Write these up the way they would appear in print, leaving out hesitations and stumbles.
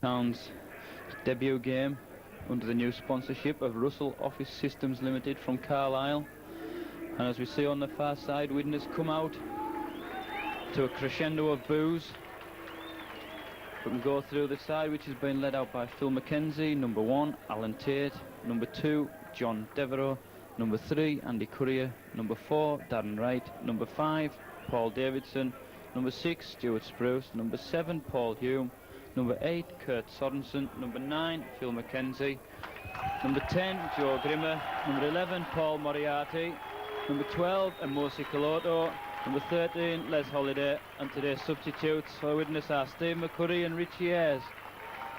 Town's debut game under the new sponsorship of Russell Office Systems Limited from Carlisle. And as we see on the far side, Widnes come out to a crescendo of boos. We can go through the side, which has been led out by Phil McKenzie, number 1, Alan Tate, number 2, John Devereux, number 3, Andy Courier, number 4, Darren Wright, number 5, Paul Davidson, number 6, Stuart Spruce, number 7, Paul Hume, number 8, Kurt Sorensen, number 9, Phil McKenzie, number 10, Joe Grimmer, number 11, Paul Moriarty, number 12, Amosi Kaloto, number 13, Les Holiday, and today's substitutes for Widnes are Steve McCurry and Richie Ayres.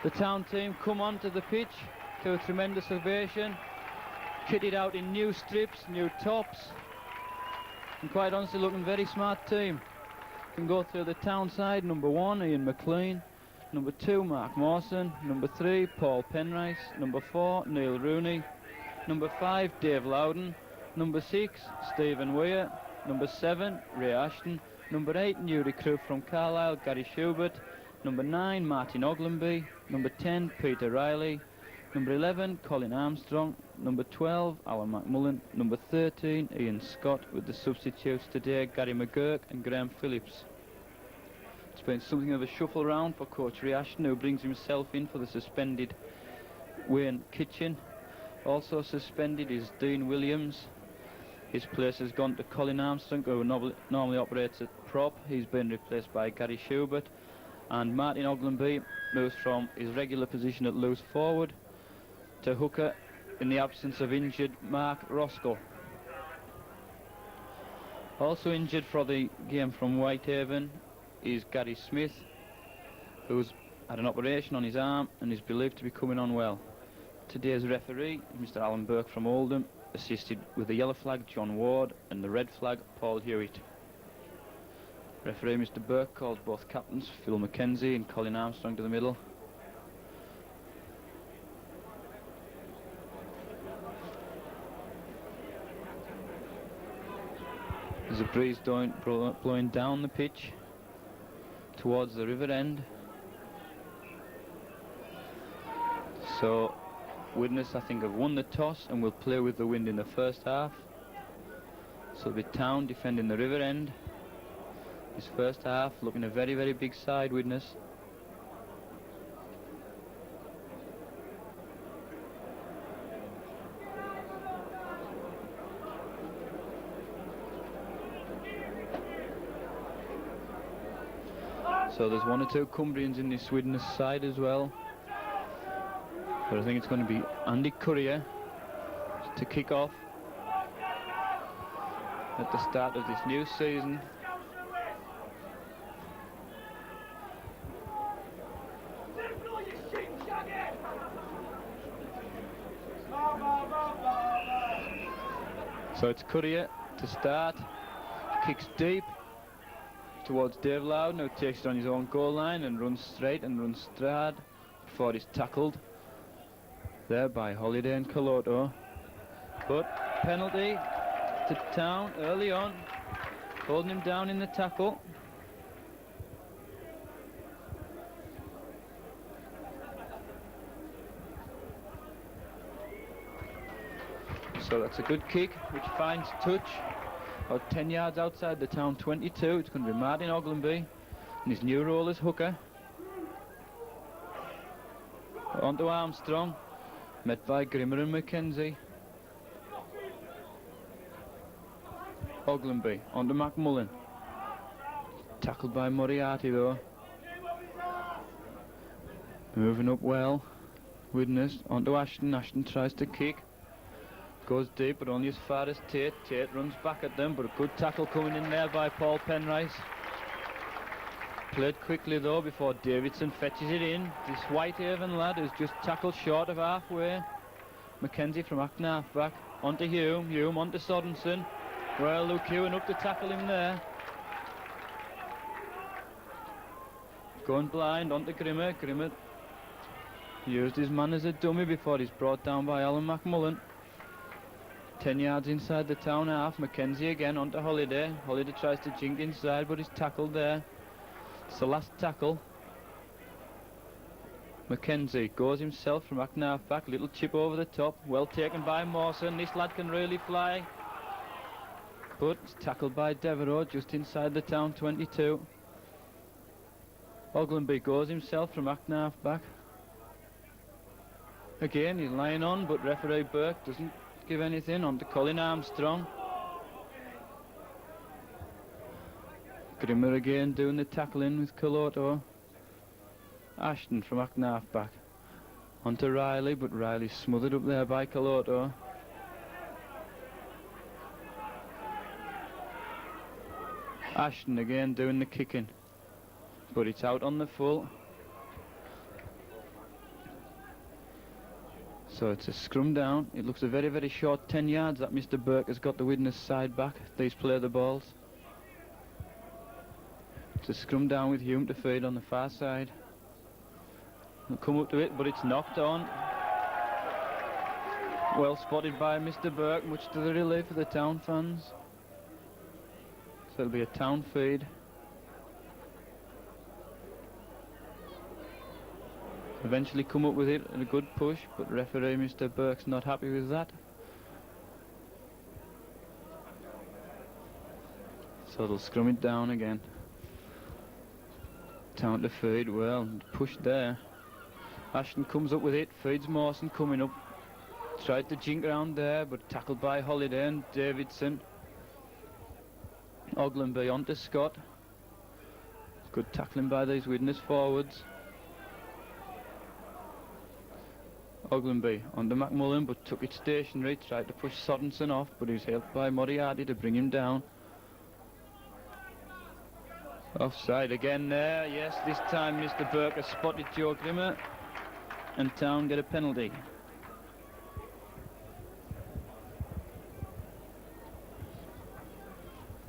The town team come onto the pitch to a tremendous ovation, kitted out in new strips, new tops, and quite honestly looking very smart team. Can go through the town side, number 1, Ian McLean, number 2, Mark Mawson, number 3, Paul Penrice, number 4, Neil Rooney, number 5, Dave Loudon, number 6, Stephen Weir, number 7, Ray Ashton, number 8, new recruit from Carlisle, Gary Schubert, number 9, Martin Oglenby, number 10, Peter Riley, number 11, Colin Armstrong, number 12, Alan McMullen, number 13, Ian Scott, with the substitutes today, Gary McGurk and Graham Phillips. It's been something of a shuffle round for Coach Ray Ashton, who brings himself in for the suspended Wayne Kitchen. Also suspended is Dean Williams. His place has gone to Colin Armstrong, who normally operates at prop. He's been replaced by Gary Schubert. And Martin Oglenby moves from his regular position at loose forward to hooker in the absence of injured Mark Roscoe. Also injured for the game from Whitehaven is Gary Smith, who's had an operation on his arm and is believed to be coming on well. Today's referee, Mr. Alan Burke from Oldham, assisted with the yellow flag John Ward and the red flag Paul Hewitt. Referee Mr. Burke calls both captains, Phil McKenzie and Colin Armstrong, to the middle. There's a breeze blowing down the pitch towards the river end. So Widnes, I think, have won the toss and will play with the wind in the first half. So the town defending the river end. This first half looking a very, very big side, Widnes. So there's 1 or 2 Cumbrians in this Widnes side as well. But I think it's going to be Andy Courier to kick off at the start of this new season. So it's Courier to start, kicks deep towards Dave Loudon, who takes it on his own goal line and runs straight and runs straight before he's tackled there by Holiday and Kaloto. But penalty to Town early on, holding him down in the tackle. So that's a good kick which finds touch about 10 yards outside the Town 22. It's going to be Martin Oglenby in his new role as hooker. On to Armstrong, met by Grimmer and McKenzie. Oglenby on to McMullen. Tackled by Moriarty though. Moving up well. Widnes on to Ashton. Ashton tries to kick. Goes deep, but only as far as Tate. Tate runs back at them, but a good tackle coming in there by Paul Penrice. Played quickly though before Davidson fetches it in. This Whitehaven lad is just tackled short of halfway. McKenzie from Acton half-back. Onto Hume. Hume onto Sorensen. Well, Luke Ewan up to tackle him there. Going blind onto Grimmer. Grimmer used his man as a dummy before he's brought down by Alan McMullen. 10 yards inside the Town half. McKenzie again onto Holiday. Holiday tries to jink inside, but he's tackled there. It's the last tackle. Mackenzie goes himself from Acknarf back, little chip over the top, well taken by Mawson. This lad can really fly, but tackled by Devereux just inside the town 22. Oglenby goes himself from Acknarf back. Again he's lying on, but referee Burke doesn't give anything. On to Colin Armstrong. Grimmer again doing the tackling with Coloto. Ashton from Acknarf back. On to Riley, but Riley's smothered up there by Coloto. Ashton again doing the kicking, but it's out on the full. So it's a scrum down. It looks a very, very short 10 yards that Mr. Burke has got the Widnes side back. These play the balls. It's a scrum down with Hume to feed on the far side. They'll come up to it, but it's knocked on. Well spotted by Mr. Burke, much to the relief of the town fans. So it'll be a town feed. Eventually come up with it and a good push, but referee Mr. Burke's not happy with that. So they'll scrum it down again. Town to feed, well, pushed there. Ashton comes up with it, feeds Mawson coming up. Tried to jink around there, but tackled by Holiday and Davidson. Oglenby on to Scott. Good tackling by these Widnes forwards. Oglenby on to McMullen, but took it stationary, tried to push Sorensen off, but he was helped by Moriarty to bring him down. Offside again there, yes, this time Mr. Burke has spotted Joe Grimmer, and Town get a penalty.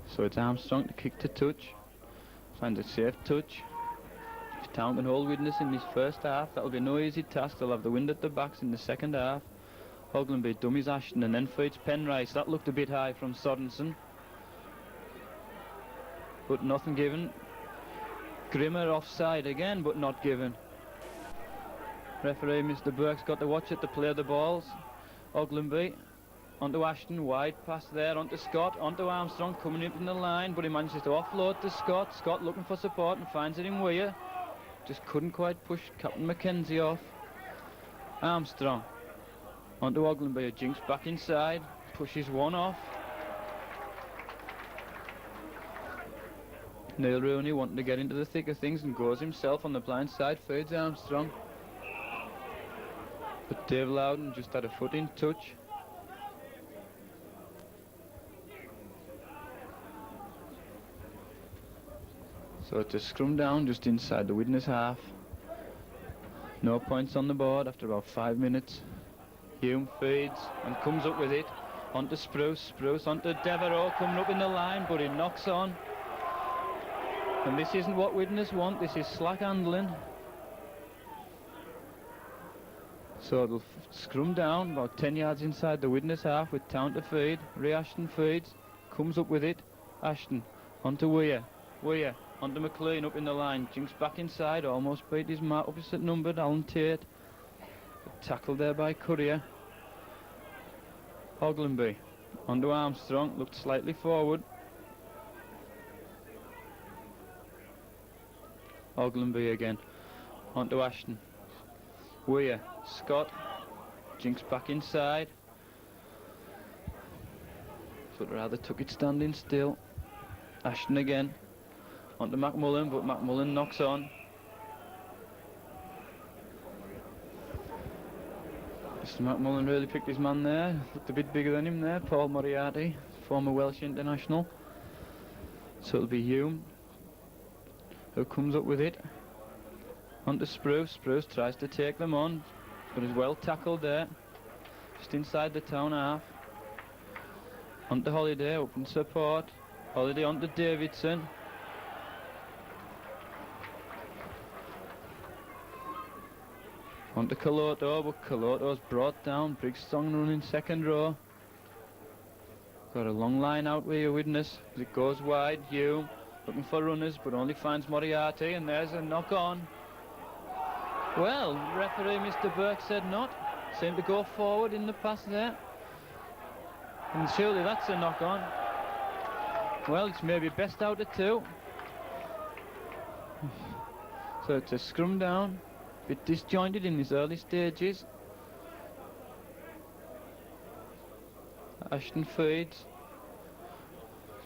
So it's Armstrong to kick to touch, finds a safe touch. If Town can hold Widnes in this first half, that'll be no easy task. They'll have the wind at the backs in the second half. Oglenby dummies Ashton and then feeds Penrice. That looked a bit high from Sorensen, but nothing given. Grimmer offside again, but not given. Referee Mr. Burke's got to watch it to play the balls. Oglenby onto Ashton, wide pass there, onto Scott, onto Armstrong, coming in from the line, but he manages to offload to Scott. Scott looking for support and finds it in Weir. Just couldn't quite push Captain Mackenzie off. Armstrong onto Oglenby, jinks back inside, pushes one off. Neil Rooney wanting to get into the thick of things and goes himself on the blind side, feeds Armstrong. But Dave Loudon just had a foot in touch. So it's a scrum down just inside the Widnes half. No points on the board after about 5 minutes. Hume feeds and comes up with it. Onto Spruce, Spruce onto Devereux, coming up in the line, but he knocks on. And this isn't what Widnes want, this is slack handling. So it'll scrum down about 10 yards inside the Widnes half with Town to feed. Ray Ashton feeds, comes up with it. Ashton onto Weir, Weir onto McLean up in the line, jinks back inside, almost beat his opposite numbered Alan Tate. Tackled there by Courier. Oglenby onto Armstrong, looked slightly forward. Oglenby again onto Ashton. Weir, Scott, jinks back inside, but rather took it standing still. Ashton again onto McMullen, but McMullen knocks on. Mr. McMullen really picked his man there, looked a bit bigger than him there, Paul Moriarty, former Welsh international. So it'll be Hume who comes up with it. Onto Spruce, Spruce tries to take them on, but is well tackled there, just inside the town half. Onto Holiday, open support, Holiday onto Davidson. Onto Coloto, but Coloto's brought down, Brigstone running second row. Got a long line out with your Widnes, it goes wide. Hume looking for runners, but only finds Moriarty, and there's a knock on. Well, referee Mr. Burke said not. Seemed to go forward in the pass there. And surely that's a knock on. Well, it's maybe best out of two. So it's a scrum down. A bit disjointed in his early stages. Ashton feeds.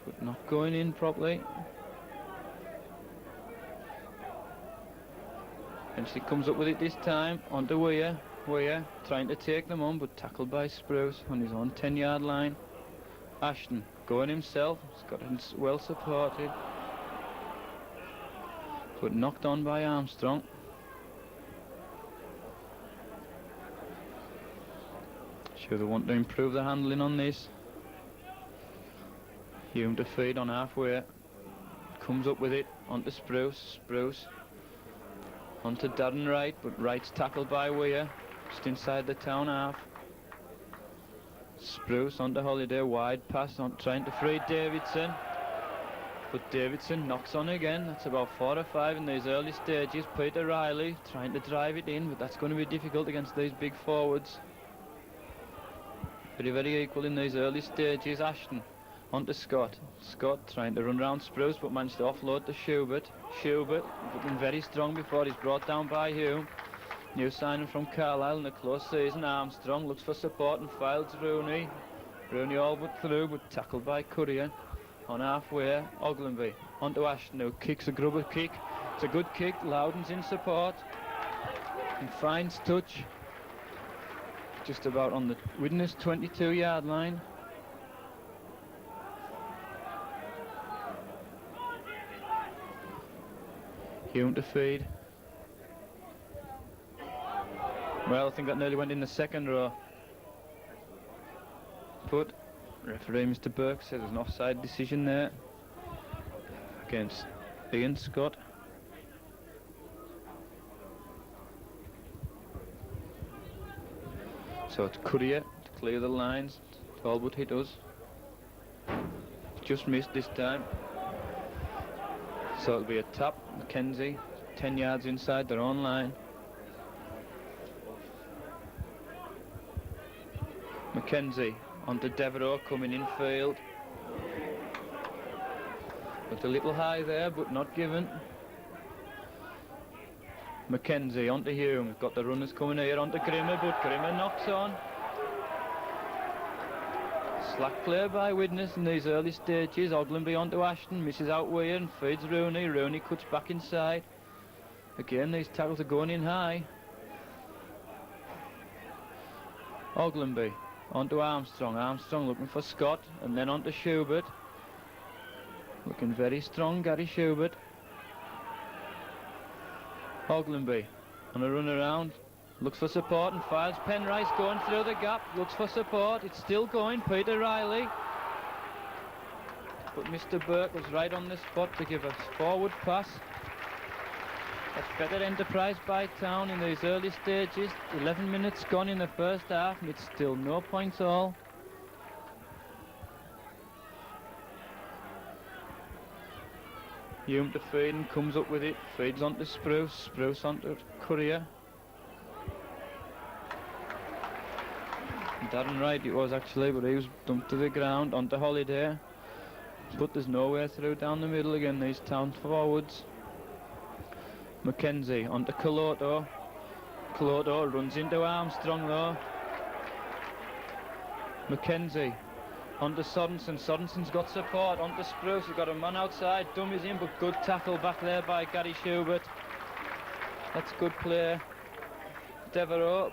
But not going in properly. And she comes up with it this time, onto Weir. Weir trying to take them on, but tackled by Spruce on his own 10-yard line. Ashton going himself, he's got him well supported. But knocked on by Armstrong. Sure they want to improve the handling on this. Hume to feed on halfway. Comes up with it, onto Spruce. Spruce. Onto Darren Wright, but Wright's tackled by Weir, just inside the town half. Spruce onto Holiday, wide pass, on trying to free Davidson. But Davidson knocks on again. That's about 4 or 5 in these early stages. Peter Riley trying to drive it in, but that's going to be difficult against these big forwards. Very, very equal in these early stages. Ashton onto Scott. Scott trying to run round Spruce, but managed to offload to Schubert. Schubert looking very strong before he's brought down by Hume. New signing from Carlisle in a close season. Armstrong looks for support and files Rooney. Rooney all but through, but tackled by Courier. On halfway, Ogilvy onto Ashton, who kicks a grubber kick. It's a good kick. Loudon's in support. And finds touch. Just about on the Widnes 22-yard line. Hume to feed. Well, I think that nearly went in the second row. But referee Mr. Burke says there's an offside decision there against Ian Scott. So it's Courier to clear the lines. All but hit us. Just missed this time. So it'll be a tap. Mackenzie 10 yards inside their own line. Mackenzie onto Devereux coming in field. Looked a little high there, but not given. Mackenzie onto Hume. We've got the runners coming here onto Grimmer, but Grimmer knocks on. Slack play by Widnes in these early stages. Ogilvy onto Ashton, misses out Weir and feeds Rooney. Rooney cuts back inside. Again, these tackles are going in high. Ogilvy onto Armstrong. Armstrong looking for Scott, and then onto Schubert. Looking very strong, Gary Schubert. Ogilvy on a run around. Looks for support and files Penrice going through the gap. Looks for support. It's still going. Peter Riley. But Mr. Burke was right on the spot to give a forward pass. That's better enterprise by Town in these early stages. 11 minutes gone in the first half, and it's still no points all. Hume to feed and comes up with it. Feeds onto Spruce. Spruce onto Courier. Darren Wright it was actually, but he was dumped to the ground onto Holiday. But there's nowhere through down the middle again, these Town forwards. Mackenzie onto Coloto. Coloto runs into Armstrong though. Mackenzie onto Sorensen. Sorensen's got support onto Spruce. He's got a man outside, dummies in, but good tackle back there by Gary Schubert. That's good play. Devereux.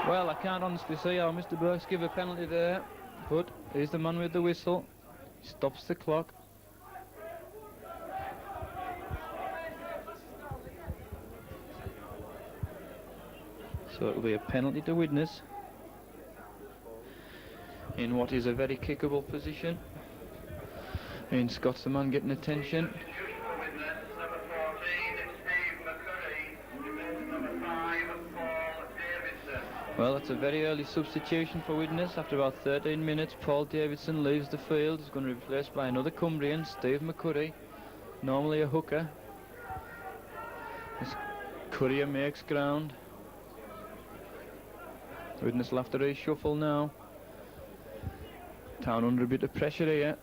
Well, I can't honestly see how Mr. Burke's give a penalty there, but he's the man with the whistle. He stops the clock. So it'll be a penalty to Widnes in what is a very kickable position. And Scott's the man getting attention. Well, that's a very early substitution for Widnes. After about 13 minutes, Paul Davidson leaves the field. He's going to be replaced by another Cumbrian, Steve McCurry, normally a hooker. Courier makes ground. Widnes will have to reshuffle now. Town under a bit of pressure here.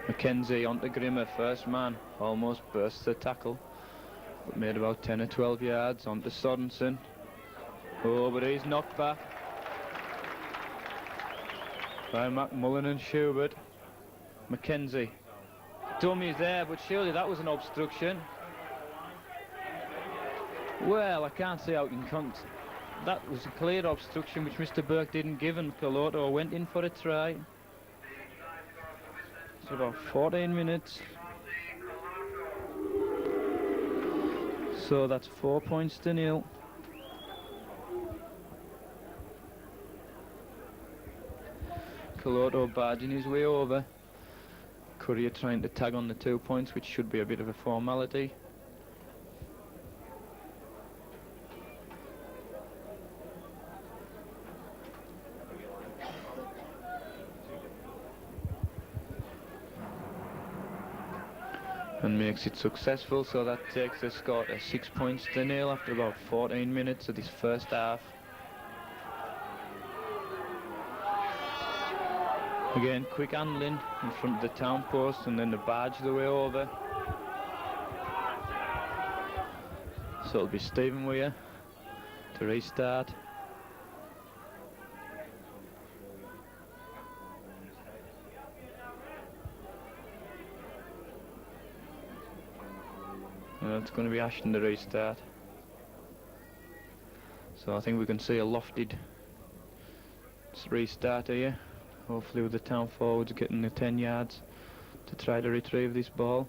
Mackenzie onto Grimmer, first man, almost bursts the tackle, but made about 10 or 12 yards. Onto Sorensen. Oh, but he's knocked back by McMullen and Schubert. Mackenzie. Dummy's there, but surely that was an obstruction. Well, I can't see how you can that was a clear obstruction which Mr. Burke didn't give, and Coloto went in for a try. It's about 14 minutes. So that's 4 points to nil. Coloto barging his way over. Courier trying to tag on the 2 points, which should be a bit of a formality. And makes it successful, so that takes the score to 6 points to nil after about 14 minutes of this first half. Again, quick handling in front of the town post, and then the barge the way over. So it'll be Stephen Weir to restart. And it's going to be Ashton to restart. So I think we can see a lofted restart here. Hopefully with the town forwards getting the 10 yards to try to retrieve this ball.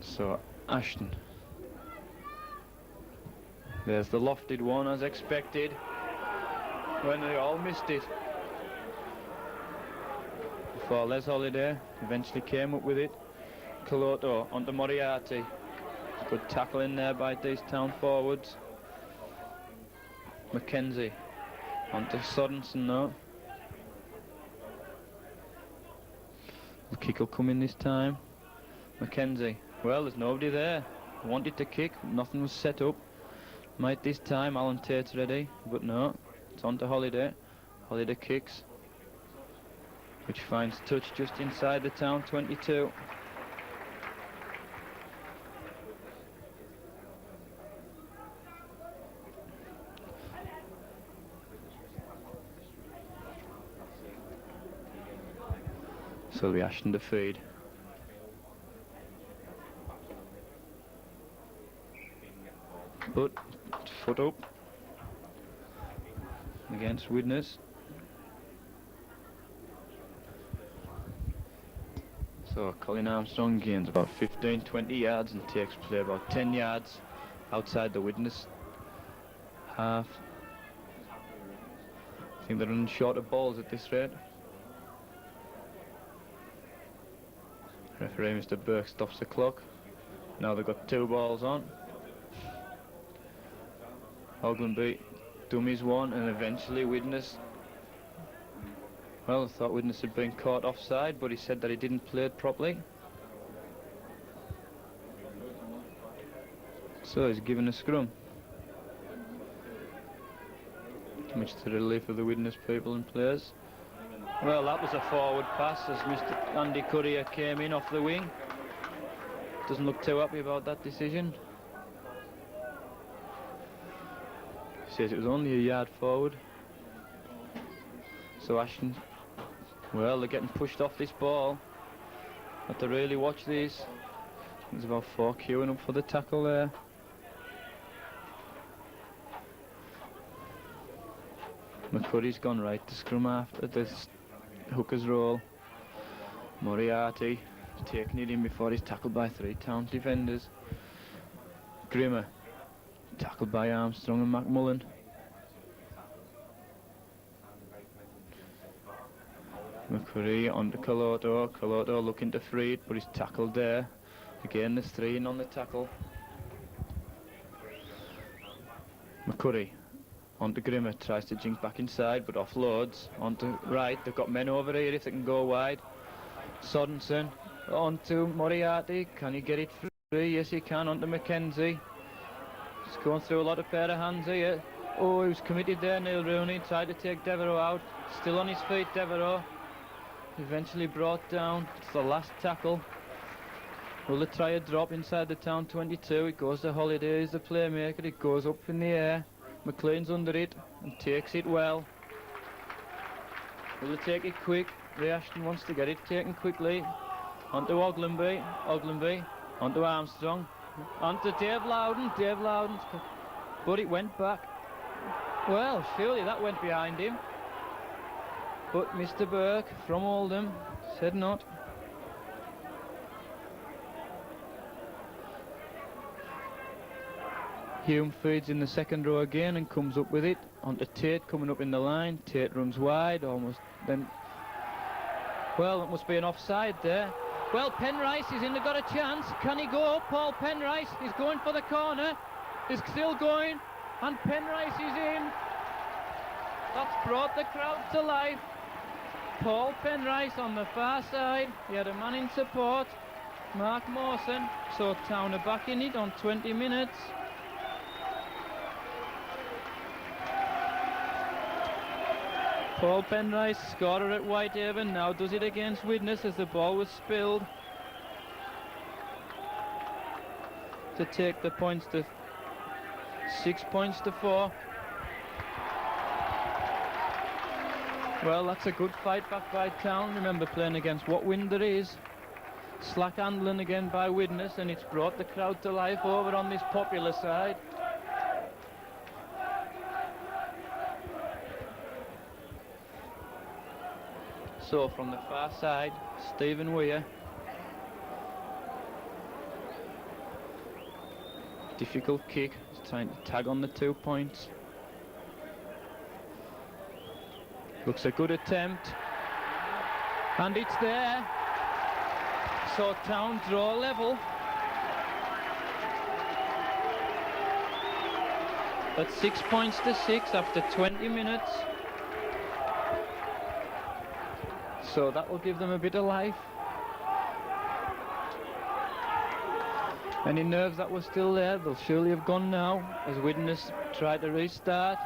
So Ashton. There's the lofted one as expected, when they all missed it. Before Les Holiday eventually came up with it. Coloto onto Moriarty. Good tackle in there by these town forwards. Mackenzie onto Sorensen now. The kick will come in this time. Mackenzie. Well, there's nobody there. Wanted to kick, nothing was set up. Might this time Alan Tate's ready, but no. It's on to Holiday. Holiday kicks, which finds touch just inside the town 22. So we Ashton to feed. But foot up against Widnes. So Colin Armstrong gains about 15-20 yards and takes play about 10 yards outside the Widnes half. I think they're running short of balls at this rate. Referee Mr. Burke stops the clock. Now they've got 2 balls on. Oglenby dummies one, and eventually Widnes. Well, I thought Widnes had been caught offside, but he said that he didn't play it properly. So he's given a scrum, much to the relief of the Widnes people and players. Well, that was a forward pass as Mr. Andy Courier came in off the wing. Doesn't look too happy about that decision. Says it was only a yard forward. So Ashton, well, they're getting pushed off this ball. Have to really watch these. There's about 4 queuing up for the tackle there. McCurry's gone right to scrum after this hooker's roll. Moriarty taking it in before he's tackled by 3 town defenders. Grimmer tackled by Armstrong and McMullen. McCurry onto Coloto. Coloto looking to free it, but he's tackled there. Again, there's 3 in on the tackle. McCurry onto Grimmer, tries to jinx back inside, but offloads onto right. They've got men over here if they can go wide. Sorensen onto Moriarty. Can he get it free? Yes, he can. Onto Mackenzie. He's going through a lot of pair of hands here. Oh, he was committed there, Neil Rooney. Tried to take Devereaux out. Still on his feet, Devereaux. Eventually brought down. It's the last tackle. Will they try a drop inside the town 22? It goes to Holiday, he's the playmaker. It goes up in the air. McLean's under it and takes it well. Will they take it quick? Ray Ashton wants to get it taken quickly. Onto Oglenby. Oglenby. Onto Armstrong. Onto Dave Loudon. Dave Loudon. But it went back. Well, surely that went behind him. But Mr. Burke from Oldham said not. Hume feeds in the second row again and comes up with it. Onto Tate coming up in the line. Tate runs wide almost. Then, well, it must be an offside there. Well, Penrice is in, they've got a chance. Can he go? Paul Penrice is going for the corner. He's still going. And Penrice is in. That's brought the crowd to life. Paul Penrice on the far side. He had a man in support, Mark Mawson. So Town are back in it on 20 minutes. Paul Penrice, scorer at Whitehaven, now does it against Widnes as the ball was spilled. To take the points to 6 points to 4. Well, that's a good fight back by Town. Remember playing against what wind there is. Slack handling again by Widnes, and it's brought the crowd to life over on this popular side. So from the far side, Stephen Weir. Difficult kick, he's trying to tag on the 2 points. Looks a good attempt. And it's there. So Town draw level. At 6 points to 6 after 20 minutes. So that will give them a bit of life. Any nerves that were still there, they'll surely have gone now as Widnes try to restart.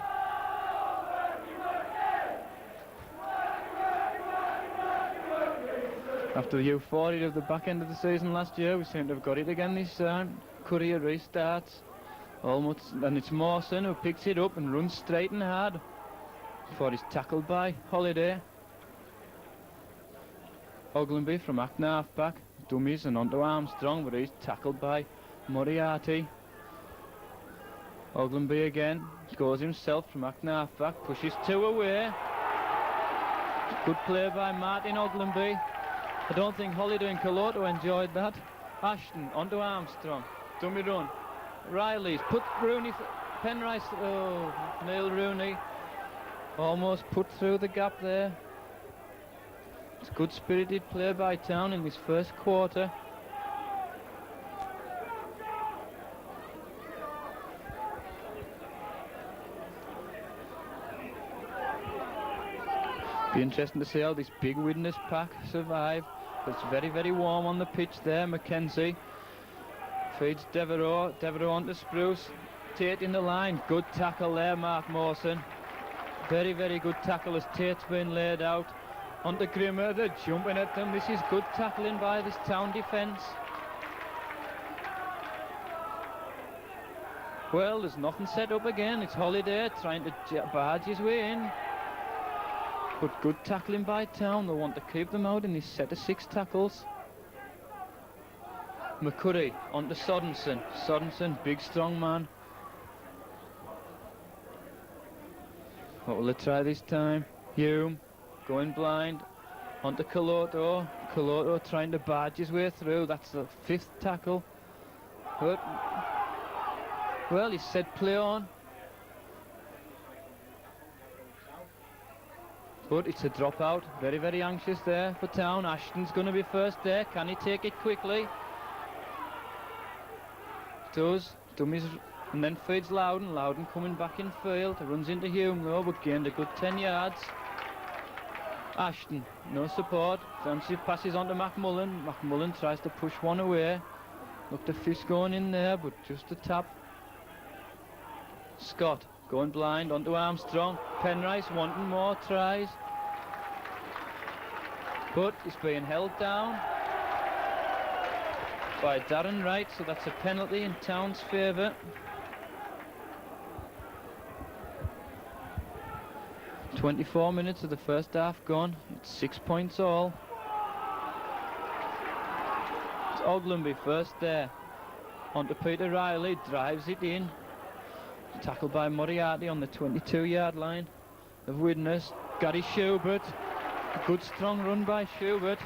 After the euphoria of the back end of the season last year, we seem to have got it again this time. Courier restarts. Almost, and it's Mawson who picks it up and runs straight and hard before he's tackled by Holiday. Oglenby from Acton half-back, dummies and onto Armstrong, but he's tackled by Moriarty. Oglenby again, scores himself from Acton half-back, pushes 2 away. Good play by Martin Oglenby. I don't think Holiday and Caloto enjoyed that. Ashton onto Armstrong, dummy run. Riley's put Rooney, Penrice, oh, Neil Rooney almost put through the gap there. It's good spirited play by Town in this first quarter. Be interesting to see how this big Widnes pack survive. It's very, very warm on the pitch there. Mackenzie feeds Devereaux. Devereaux onto Spruce. Tate in the line. Good tackle there, Mark Mawson. Very, very good tackle as Tate's been laid out. Onto Grimmer, they're jumping at them. This is good tackling by this Town defence. Well, there's nothing set up again. It's Holiday trying to barge his way in. But good tackling by Town. They want to keep them out in this set of 6 tackles. McCurry onto Sorensen. Sorensen, big strong man. What will they try this time? Hume going blind. Onto Caloto. Caloto trying to barge his way through. That's the 5th tackle. But, well, he said play on. But it's a dropout. Very, very anxious there for Town. Ashton's going to be first there. Can he take it quickly? Does. Dummies and then feeds Loudon. Loudon coming back in field, runs into Hume though, but gained a good 10 yards. Ashton, no support, fancy passes on to McMullen. McMullen tries to push one away. Looked a fish going in there, but just a tap. Scott going blind onto Armstrong. Penrice wanting more tries, but he's being held down by Darren Wright, so that's a penalty in Town's favour. 24 minutes of the first half gone. It's 6 points all. It's Ogilvie first there. Onto Peter Riley, drives it in. Tackled by Moriarty on the 22-yard line of Widnes. Gary Schubert. A good strong run by Schubert.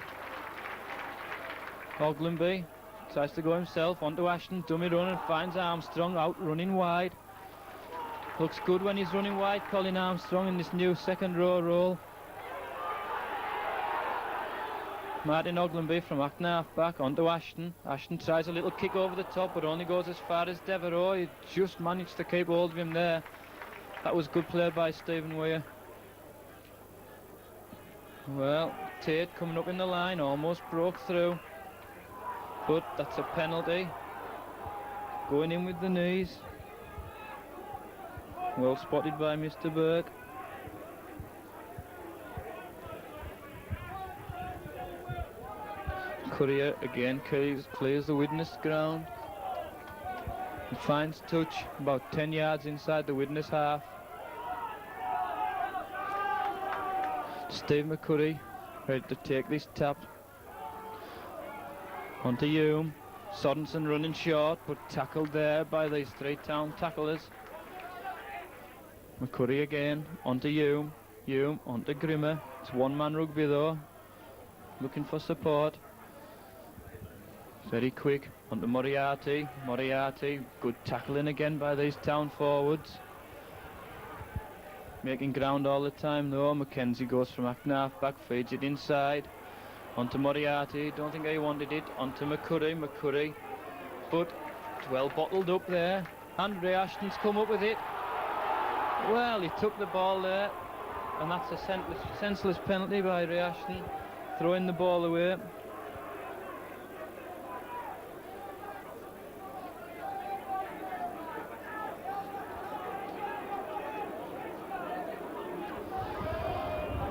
Ogilvie tries to go himself onto Ashton. Dummy run and finds Armstrong out running wide. Looks good when he's running wide, Colin Armstrong in this new second row role. Martin Ogilvie from acting half-back onto Ashton. Ashton tries a little kick over the top, but only goes as far as Devereux. He just managed to keep hold of him there. That was good play by Stephen Weir. Well, Tate coming up in the line, almost broke through. But that's a penalty. Going in with the knees. Well spotted by Mr. Burke. Courier again clears the Widnes ground. He finds touch about 10 yards inside the Widnes half. Steve McCurry ready to take this tap. Onto Hume. Sorensen running short, but tackled there by these three Town tacklers. McCurry again, onto Hume. Hume onto Grimmer. It's one-man rugby though. Looking for support. Very quick, onto Moriarty. Moriarty, good tackling again by these Town forwards. Making ground all the time though. Mackenzie goes from acting half-back, feeds it inside. Onto Moriarty, don't think he wanted it. Onto McCurry, McCurry. But it's well bottled up there. And Ray Ashton's come up with it. Well, he took the ball there. And that's a senseless penalty by Ray Ashton. Throwing the ball away.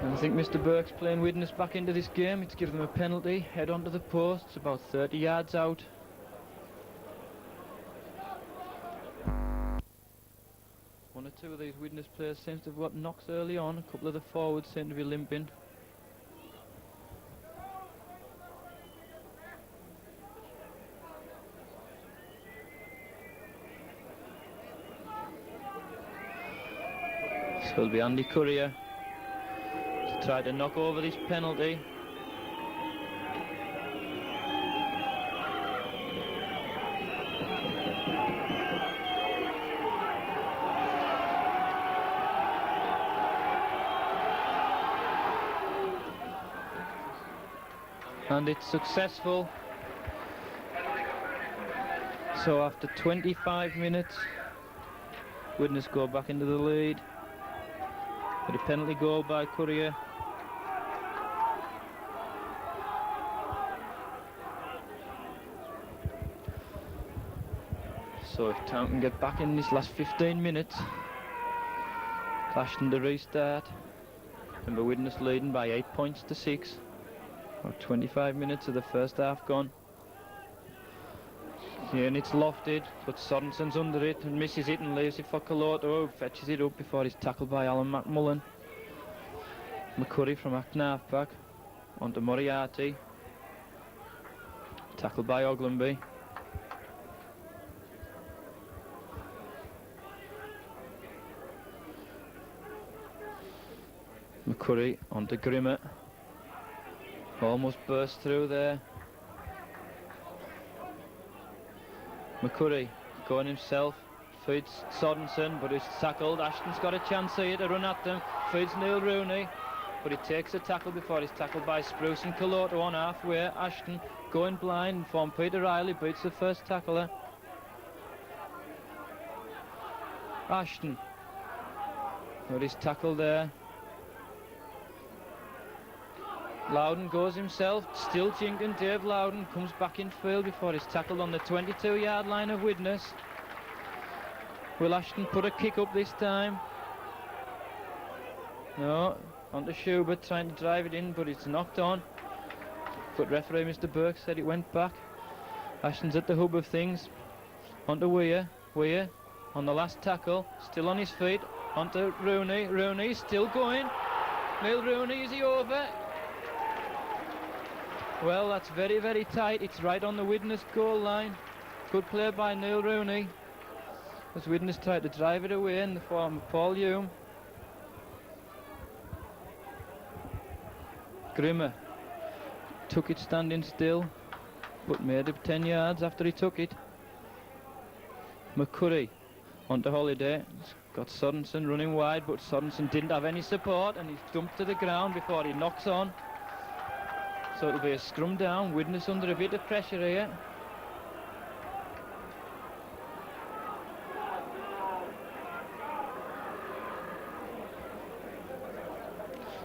I think Mr. Burke's playing Widnes back into this game. It's given them a penalty. Head onto the post. It's about 30 yards out. One or two of these Widnes players seems to have got knocks early on. A couple of the forwards seem to be limping. So it'll be Andy Courier. Try to knock over this penalty. And it's successful. So after 25 minutes, Widnes go back into the lead. With a penalty goal by Courier. So if Town can get back in this last 15 minutes, Clashton to restart. Remember Widnes leading by 8 points to 6. About 25 minutes of the first half gone. Yeah, and it's lofted, but Sorensen's under it and misses it and leaves it for Coloto, who fetches it up before he's tackled by Alan McMullen. McCurry from acting half-back, onto Moriarty. Tackled by Ogilvie. McCurry onto Grimmer. Almost burst through there. McCurry going himself, feeds Sorensen, but he's tackled. Ashton's got a chance here to run at them. Feeds Neil Rooney, but he takes a tackle before he's tackled by Spruce and Coloto on halfway. Ashton going blind from Peter Riley, beats the first tackler. Ashton. With his tackle there. Loudon goes himself, still jinking. Dave Loudon comes back in field before he's tackled on the 22-yard line of Widnes. Will Ashton put a kick up this time? No, onto Schubert, trying to drive it in, but it's knocked on. But referee Mr. Burke said it went back. Ashton's at the hub of things. Onto Weir. Weir on the last tackle, still on his feet. Onto Rooney. Rooney still going. Neil Rooney, is he over? Well, that's very, very tight. It's right on the Widnes goal line. Good play by Neil Rooney. As Widnes tried to drive it away in the form of Paul Hume. Grimmer took it standing still, but made it 10 yards after he took it. McCurry onto Holiday. He's got Sorensen running wide, but Sorensen didn't have any support and he's dumped to the ground before he knocks on. So it'll be a scrum down. Widnes under a bit of pressure here.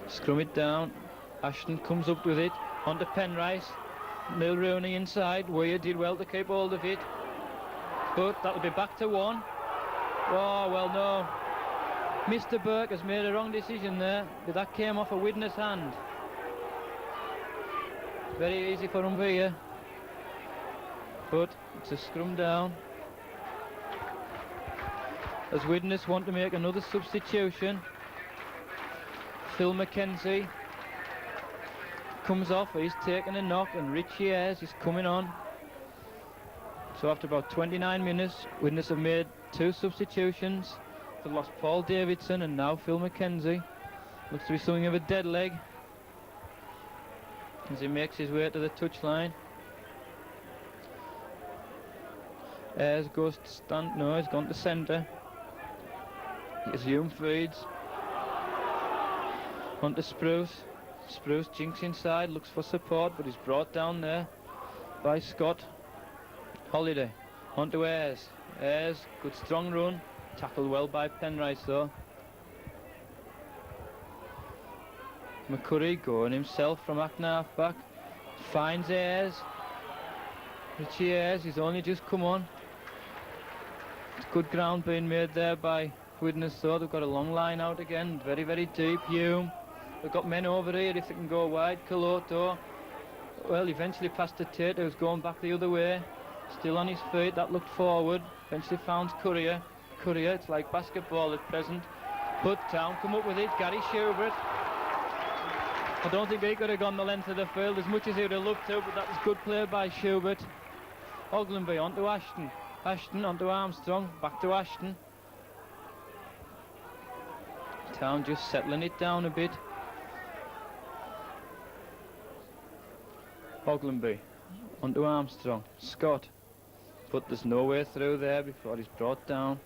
Scrum it down. Ashton comes up with it. Onto Penrice. Neil Rooney inside. Weir did well to keep hold of it. But that'll be back to one. Oh, well, no. Mr. Burke has made a wrong decision there, but that came off a Widnes hand. Very easy for Umbia. But it's a scrum down. As Widnes want to make another substitution. Phil McKenzie comes off, he's taking a knock, and Richie Ayres is coming on. So after about 29 minutes, Widnes have made two substitutions. They've lost Paul Davidson and now Phil McKenzie. Looks to be something of a dead leg as he makes his way to the touchline. Ayres goes to stand, no, he's gone to centre. As Hume feeds. On to Spruce. Spruce jinks inside, looks for support, but he's brought down there by Scott. Holiday. On to Ayres. Ayres, good strong run. Tackled well by Penrice though. McCurry going himself from Acton half back. Finds Ayres. Richie Ayres, he's only just come on. It's good ground being made there by Widnes though. They've got a long line out again. Very, very deep. Hume. They've got men over here if they can go wide. Caloto. Well, eventually passed to Tate, who's going back the other way. Still on his feet. That looked forward. Eventually found Courier. Courier, it's like basketball at present. But Town come up with it. Gary Schubert. I don't think he could have gone the length of the field as much as he would have loved to, but that was good play by Schubert. Oglenby onto Ashton. Ashton onto Armstrong. Back to Ashton. Town just settling it down a bit. Oglenby onto Armstrong. Scott. But there's no way through there before he's brought down.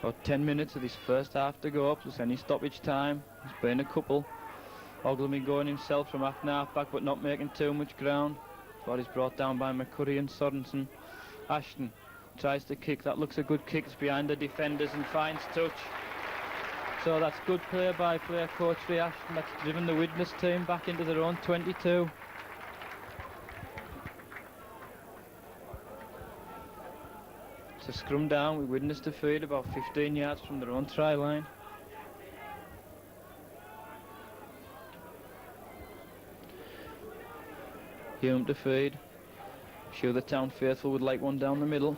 About 10 minutes of this first half to go up. There's any stoppage time. There's been a couple. Ogilvie going himself from Acton half back, but not making too much ground. But he's brought down by McCurry and Sorensen. Ashton tries to kick. That looks a good kick. It's behind the defenders and finds touch. So that's good play by player coach Ray Ashton. That's driven the Widnes team back into their own 22. It's a scrum down with Widnes to feed about 15 yards from their own try line. Hume to feed. Sure the Town faithful would like one down the middle.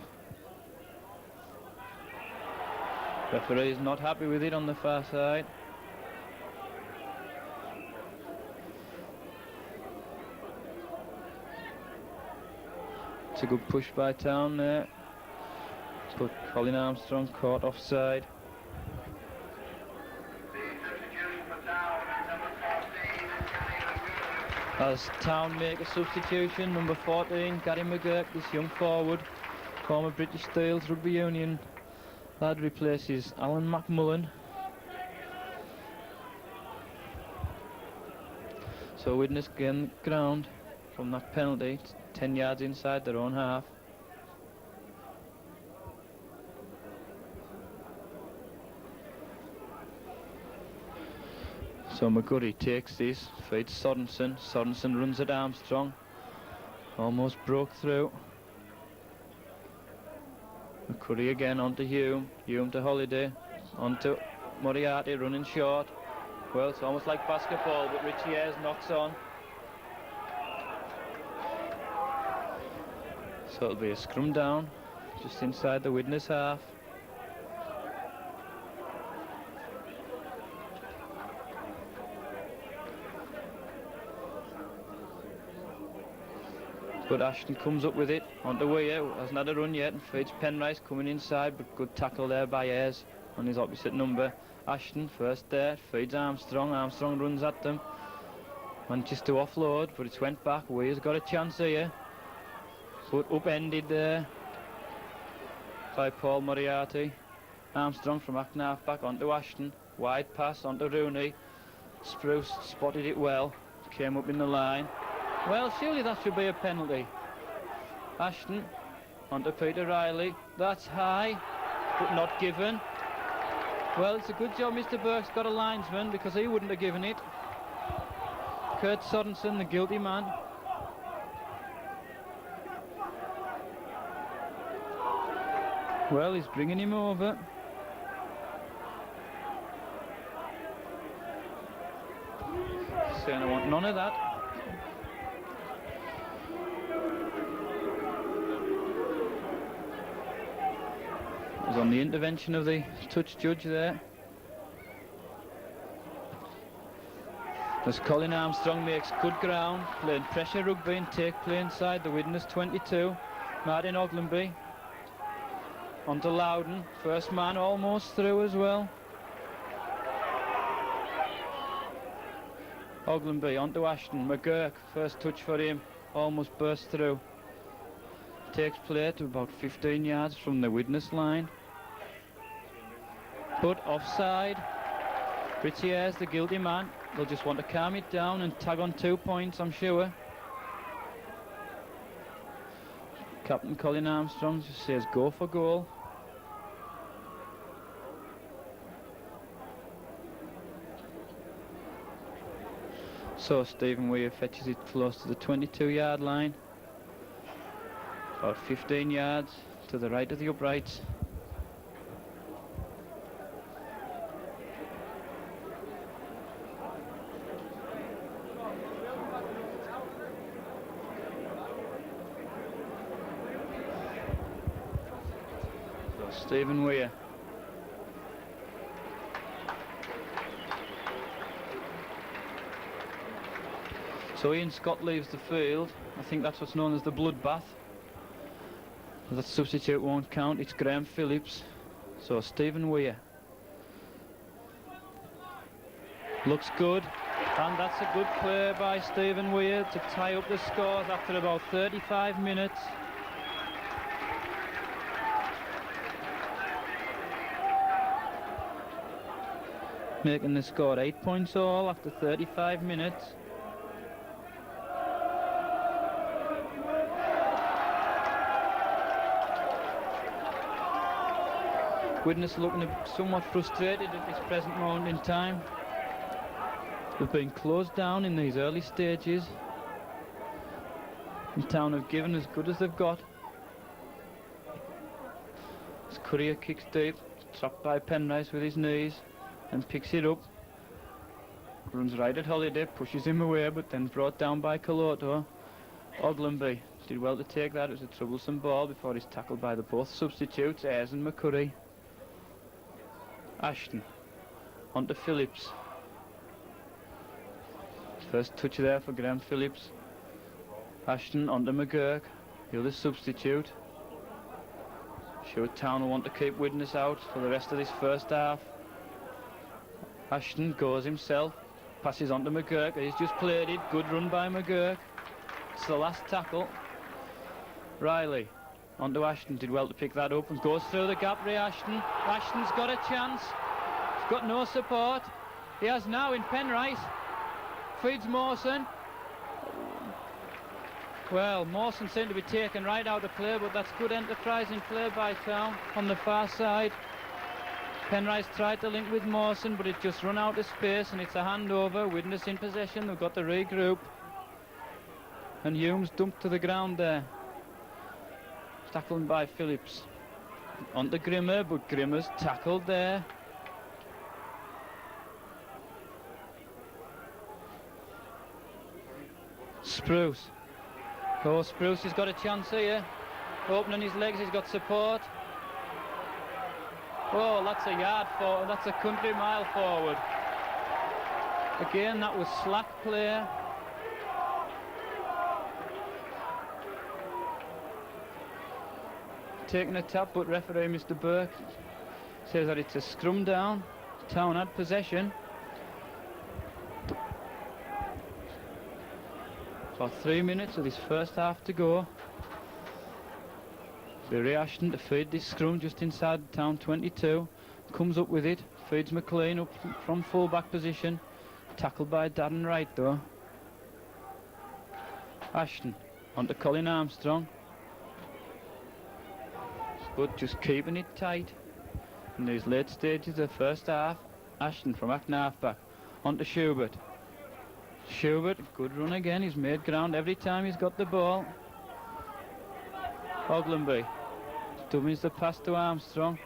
Referee is not happy with it on the far side. It's a good push by Town there. But Colin Armstrong caught offside. As Town make a substitution, number 14, Gary McGurk, this young forward, former British Steels Rugby Union lad, replaces Alan McMullen. So Widnes gain ground from that penalty, 10 yards inside their own half. So McGurry takes this, feeds Sorensen. Sorensen runs at Armstrong. Almost broke through. McCurry again onto Hume. Hume to Holiday. Onto Moriarty running short. Well, it's almost like basketball, but Richie Ayres knocks on. So it'll be a scrum down, just inside the Widnes half. But Ashton comes up with it, onto Weir, hasn't had a run yet, and feeds Penrice coming inside, but good tackle there by Ayres on his opposite number. Ashton first there, feeds Armstrong. Armstrong runs at them, manages to offload, but it's went back. Weir's got a chance here, but upended there by Paul Moriarty. Armstrong from acting half back onto Ashton, wide pass onto Rooney. Spruce spotted it well, came up in the line. Well, surely that should be a penalty. Ashton onto Peter Riley. That's high, but not given. Well, it's a good job Mr. Burke's got a linesman, because he wouldn't have given it. Kurt Sorensen, the guilty man. Well, he's bringing him over. Saying I want none of that. It was on the intervention of the touch judge there. As Colin Armstrong makes good ground, playing pressure rugby and take play inside the Widnes 22. Martin Oglenby onto Loudon, first man almost through as well. Oglenby onto Ashton, McGurk, first touch for him, almost burst through. Takes play to about 15 yards from the Widnes line. But offside. Richie Ayres, the guilty man. They'll just want to calm it down and tag on 2 points, I'm sure. Captain Colin Armstrong just says go for goal. So Stephen Weir fetches it close to the 22-yard line. About 15 yards to the right of the uprights. Stephen Weir. So Ian Scott leaves the field. I think that's what's known as the bloodbath. That substitute won't count. It's Graham Phillips. So Stephen Weir. Looks good. And that's a good play by Stephen Weir to tie up the scores after about 35 minutes. Making the score 8 points all after 35 minutes. Widnes looking somewhat frustrated at this present moment in time. They've been closed down in these early stages. And Town have given as good as they've got. As Courier kicks deep, trapped by Penrice with his knees, and picks it up. Runs right at Holiday, pushes him away, but then brought down by Coloto. Oglenby did well to take that. It was a troublesome ball before he's tackled by the both substitutes, Ayres and McCurry. Ashton onto Phillips. First touch there for Graham Phillips. Ashton onto McGurk, the other substitute. Sure, Town will want to keep Widnes out for the rest of this first half. Ashton goes himself, passes on to McGurk, he's just played it, good run by McGurk. It's the last tackle. Riley onto Ashton, did well to pick that up and goes through the gap. Ray Ashton. Ashton's got a chance, he's got no support. He has now in Penrice, feeds Mawson. Well, Mawson seemed to be taken right out of play, but that's good enterprising play by Town on the far side. Penrice tried to link with Mawson, but it just run out of space, and it's a handover. Widnes in possession. They've got to regroup. And Hume's dumped to the ground there. Tackled by Phillips. On to Grimmer, but Grimmer's tackled there. Spruce. Oh, Spruce has got a chance here. Opening his legs, he's got support. Oh, that's a yard forward. That's a country mile forward. Again, that was slack play. Taking a tap, but referee Mr. Burke says that it's a scrum down. Town had possession. About 3 minutes of this first half to go. Barry Ashton to feed this scrum just inside Town 22. Comes up with it, feeds McLean up from full-back position. Tackled by Darren Wright though. Ashton onto Colin Armstrong. But just keeping it tight in these late stages of the first half. Ashton from Acton half-back onto Schubert. Schubert, good run again. He's made ground every time he's got the ball. Oglenby dummies the pass to Armstrong.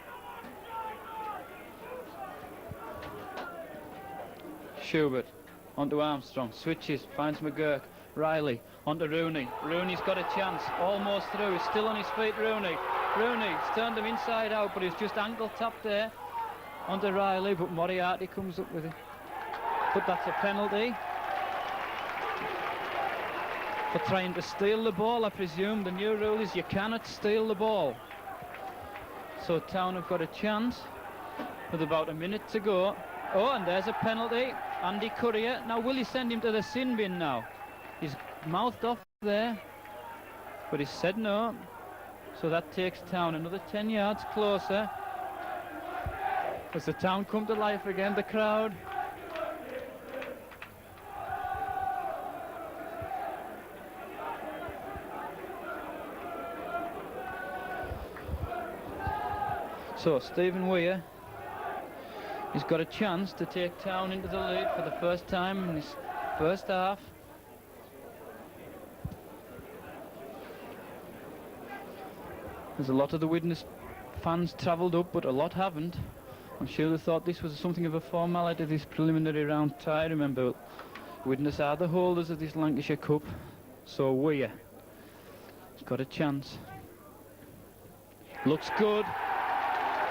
Schubert onto Armstrong, switches, finds McGurk. Riley onto Rooney. Rooney's got a chance, almost through. He's still on his feet, Rooney's turned him inside out, but he's just ankle tapped there onto Riley, but Moriarty comes up with it. But that's a penalty for trying to steal the ball, I presume. The new rule is you cannot steal the ball. So Town have got a chance with about a minute to go. Oh, and there's a penalty. Andy Courier. Now, will he send him to the sin bin now? He's mouthed off there, but he said no. So that takes Town another 10 yards closer. As the Town come to life again, the crowd. So Stephen Weir, he's got a chance to take Town into the lead for the first time in this first half. There's a lot of the Widnes fans travelled up, but a lot haven't. I'm sure they thought this was something of a formality, this preliminary round tie. Remember, Widnes are the holders of this Lancashire Cup, so Weir has got a chance. Looks good.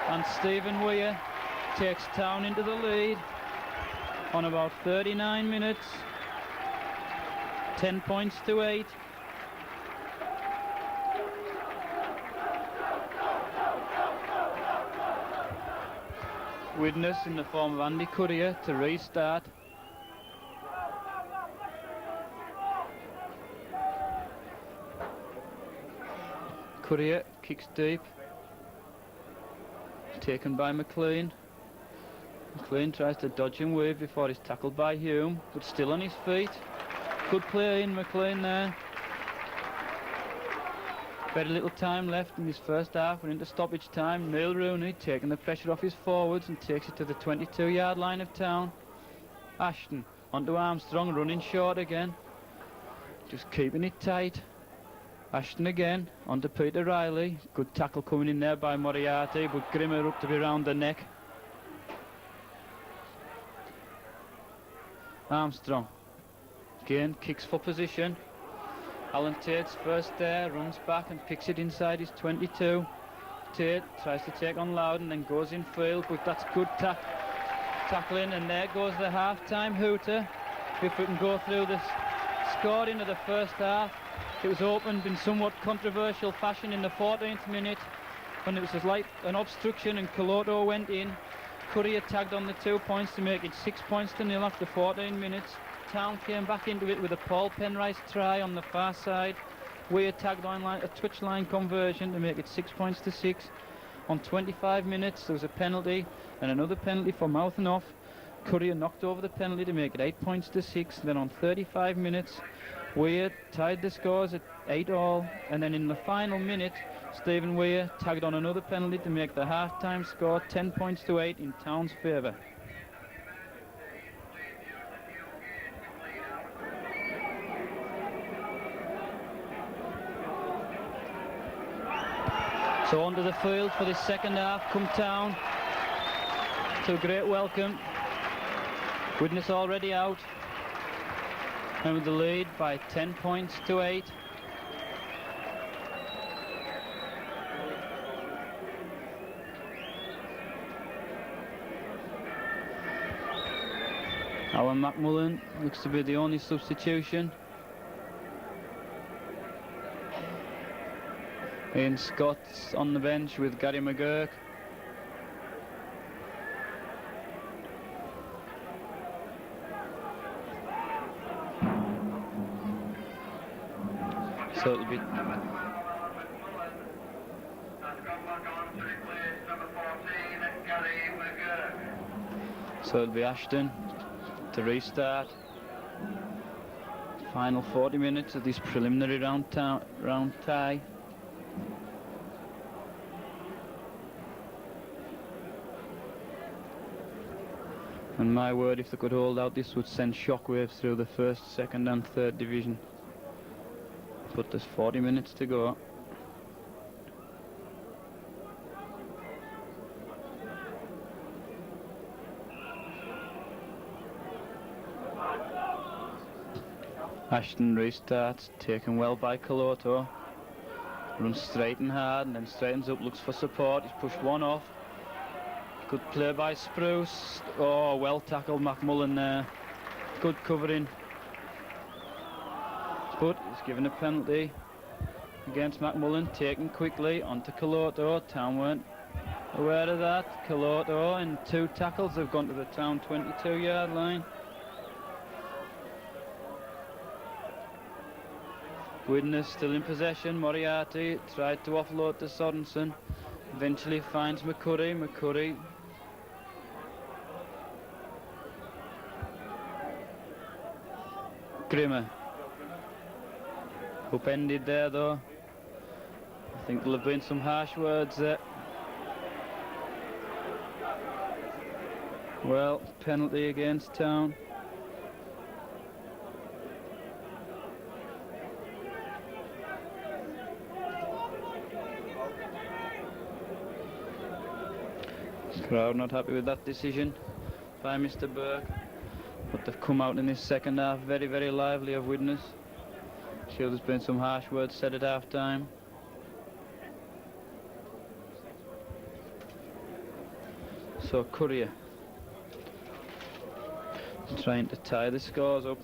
And Stephen Weir takes Town into the lead on about 39 minutes. 10 points to 8. Widnes in the form of Andy Courier to restart. Courier kicks deep. Taken by McLean. McLean tries to dodge and wave before he's tackled by Hume, but still on his feet. Good play in McLean there. Very little time left in this first half. We're into stoppage time. Neil Rooney taking the pressure off his forwards and takes it to the 22-yard line of Town. Ashton onto Armstrong, running short again. Just keeping it tight. Ashton again, onto Peter Riley. Good tackle coming in there by Moriarty, but Grimmer up to be round the neck. Armstrong, again, kicks for position. Alan Tate's first there, runs back and picks it inside his 22. Tate tries to take on Loudon, then goes in field, but that's good tackling, and there goes the half-time hooter. If we can go through this scoring of the first half. It was opened in somewhat controversial fashion in the 14th minute when it was like an obstruction and Coloto went in. Courier tagged on the 2 points to make it 6 points to 0 after 14 minutes. Town came back into it with a Paul Penrice try on the far side. Weir tagged on a touch line conversion to make it 6 points to 6. On 25 minutes there was a penalty and another penalty for mouthing off. Courier knocked over the penalty to make it 8 points to 6. Then on 35 minutes Weir tied the scores at 8-all, and then in the final minute Stephen Weir tagged on another penalty to make the half-time score 10 points to 8 in Town's favour. So onto the field for this second half come Town. To a great welcome. Widnes already out. And with the lead by 10 points to 8. Alan McMullen looks to be the only substitution. Ian Scott's on the bench with Gary McGurk. So it'll be Ashton to restart. Final 40 minutes of this preliminary round tie. And my word, if they could hold out, this would send shockwaves through the first, second and third division. But there's 40 minutes to go. Ashton restarts, taken well by Caloto. Runs straight and hard and then straightens up, looks for support. He's pushed one off. Good play by Spruce. Oh, well tackled McMullen there. Good covering. But he's given a penalty against McMullen, taken quickly onto Caloto. Town weren't aware of that. Caloto in 2 tackles have gone to the Town 22-yard line. Widnes still in possession. Moriarty tried to offload to Sorensen. Eventually finds McCurry. McCurry. Grimmer. Upended there though. I think there'll have been some harsh words there. Well, penalty against Town. Crowd not happy with that decision by Mr. Burke, but they've come out in this second half very, very lively of Widnes. Sure, there's been some harsh words said at half time. So Courier trying to tie the scores up.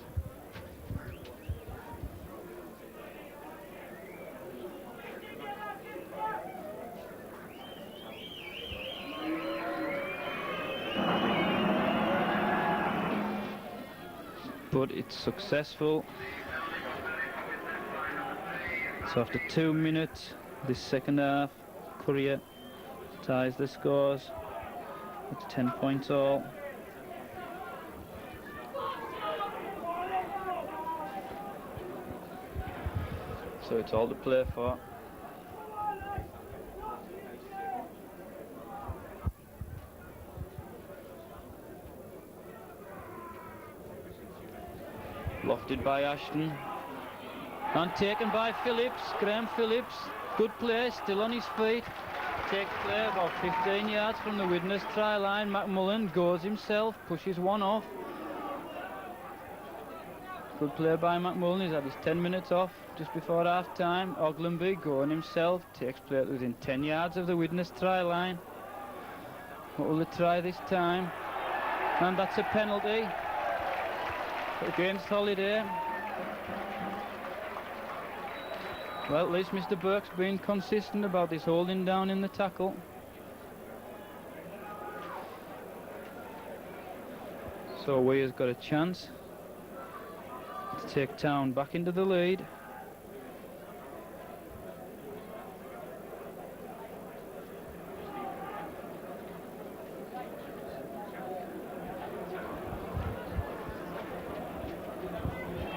But it's successful. So after 2 minutes, this second half, Courier ties the scores. It's 10 points all. So it's all to play for. Lofted by Ashton and taken by Phillips, Graham Phillips. Good play, still on his feet. Takes play about 15 yards from the Widnes try line. McMullen goes himself, pushes one off. Good play by McMullen. He's had his 10 minutes off just before half time. Oglenby going himself, takes play within 10 yards of the Widnes try line. What will they try this time? And that's a penalty against Holiday. Well, at least Mr. Burke's been consistent about this holding down in the tackle. So Weir's got a chance to take Town back into the lead.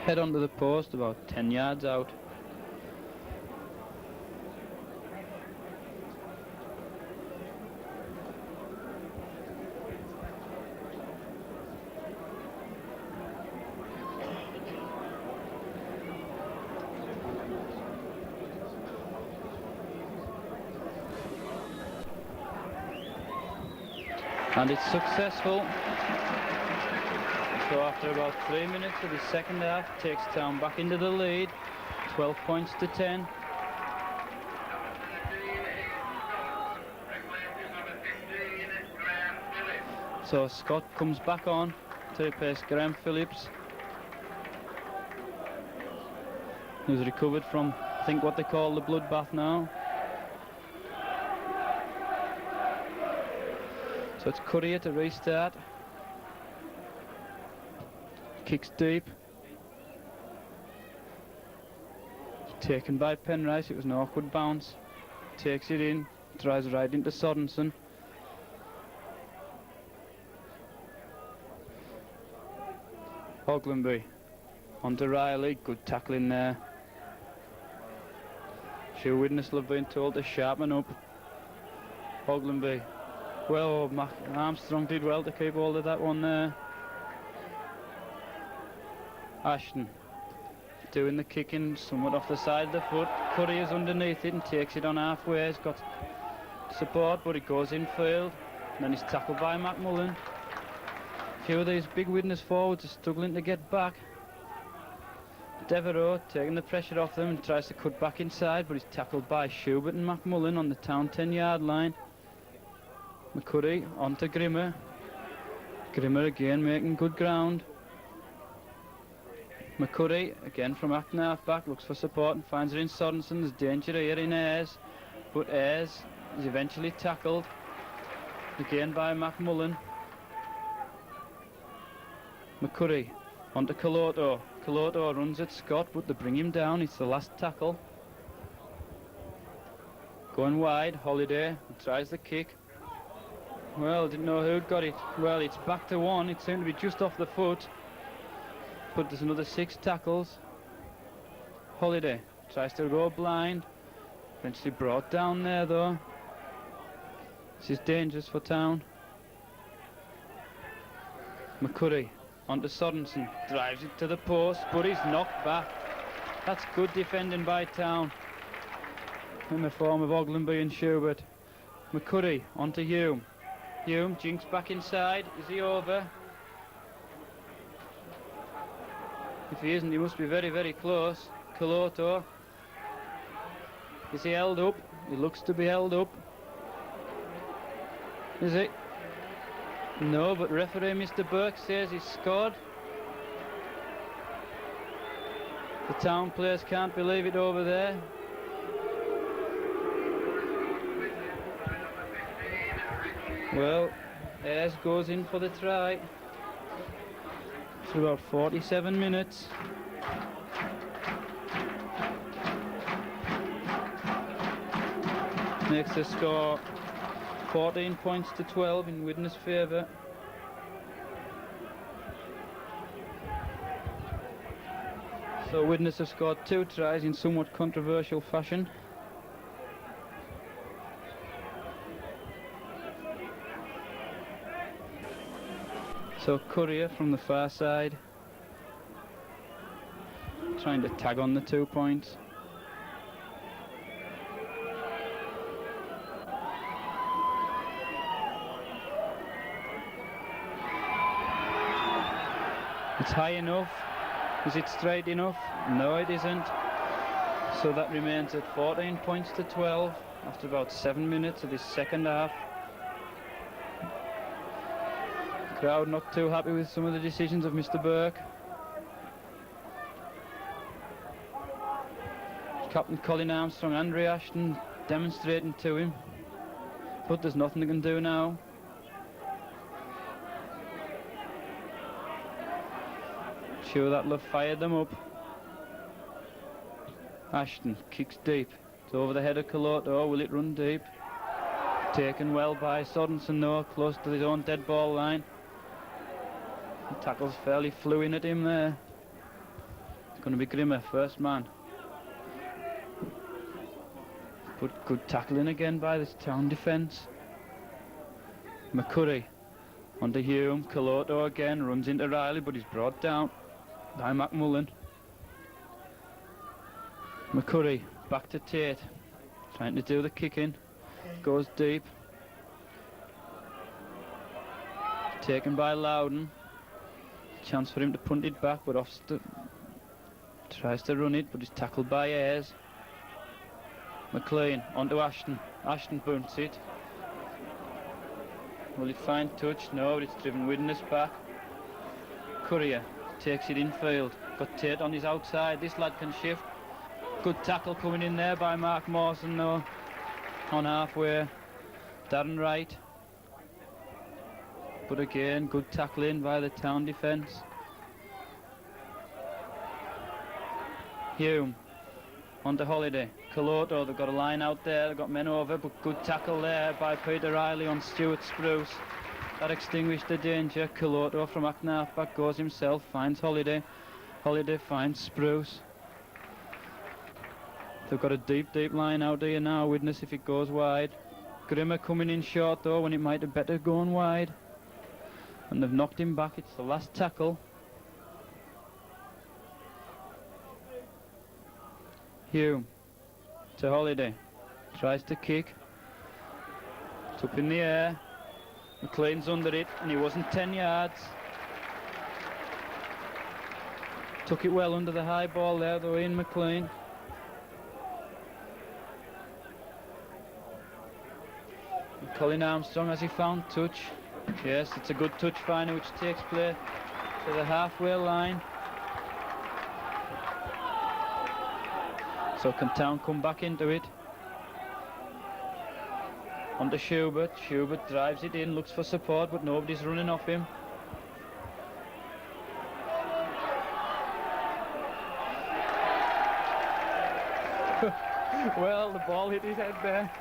Head onto the post about 10 yards out. And it's successful. So after about 3 minutes of the second half, takes Town back into the lead, 12 points to 10. So Scott comes back on to replace Graham Phillips, who's recovered from, I think, what they call the bloodbath now. So it's Courier to restart. Kicks deep. Taken by Penrice, it was an awkward bounce. Takes it in, drives right into Sorensen. Oglenby onto Riley, good tackling there. Sure, Widnes will have been told to sharpen up. Oglenby. Well, Armstrong did well to keep hold of that one there. Ashton doing the kicking somewhat off the side of the foot. Courier's underneath it and takes it on halfway. He's got support, but it goes infield. And then he's tackled by McMullen. A few of these big Widnes forwards are struggling to get back. Devereaux taking the pressure off them and tries to cut back inside, but he's tackled by Schubert and McMullen on the Town 10-yard line. McCurry onto Grimmer. Grimmer again making good ground. McCurry again from acting half back, looks for support and finds it in Sorensen. There's danger here in Ayres, but Ayres is eventually tackled again by McMullen. McCurry onto Coloto. Coloto runs at Scott, but they bring him down. It's the last tackle. Going wide, Holiday tries the kick. Well, didn't know who'd got it. Well, it's back to one. It seemed to be just off the foot. But there's another 6 tackles. Holiday tries to go blind. Eventually brought down there, though. This is dangerous for Town. McCurry onto Sorensen. Drives it to the post, but he's knocked back. That's good defending by Town, in the form of Oglenby and Schubert. McCurry onto Hume. Hume jinks back inside. Is he over? If he isn't, he must be very, very close. Coloto. Is he held up? He looks to be held up. Is it? No, but referee Mr. Burke says he's scored. The Town players can't believe it over there. Well, Ayres goes in for the try. For about 47 minutes. Makes the score 14 points to 12 in Widnes' favour. So Widnes have scored 2 tries in somewhat controversial fashion. So Courier from the far side, trying to tag on the 2 points. It's high enough. Is it straight enough? No, it isn't. So that remains at 14 points to 12 after about 7 minutes of this second half. Crowd not too happy with some of the decisions of Mr. Burke. Captain Colin Armstrong, Andre Ashton demonstrating to him, but there's nothing they can do now. Sure, that'll have fired them up. Ashton kicks deep. It's over the head of Coloto. Will it run deep? Taken well by Sorensen, though, close to his own dead ball line. The tackles fairly flew in at him there. It's going to be Grimmer, first man. But good tackling again by this Town defence. McCurry onto Hume. Coloto again, runs into Riley, but he's brought down by McMullen. McCurry back to Tate, trying to do the kicking. Goes deep. taken by Loudon. Chance for him to punt it back, but tries to run it, but he's tackled by Ayres. McLean onto Ashton. Ashton bunts it. Will it find touch? No, but it's driven Widnes back. Courier takes it infield. Got Tate on his outside. This lad can shift. Good tackle coming in there by Mark Mawson though. On halfway. Darren Wright. But again, good tackling by the town defence. Hume onto Holiday. Caloto, they've got a line out there, they've got men over, but good tackle there by Peter Riley on Stuart Spruce. That extinguished the danger. Caloto from Acknarf back goes himself, finds Holiday. Holiday finds Spruce. They've got a deep line out here now. Widnes if it goes wide. Grimmer coming in short though when it might have better gone wide. And they've knocked him back. It's the last tackle. Hume to Holiday. Tries to kick. It's up in the air. McLean's under it and he wasn't 10 yards. Took it well under the high ball there though, Ian McLean. And Colin Armstrong, has he found touch? Yes, it's a good touch finder which takes play to the halfway line. So can Town come back into it? On to Schubert. Schubert drives it in, looks for support, but nobody's running off him. Well, the ball hit his head there.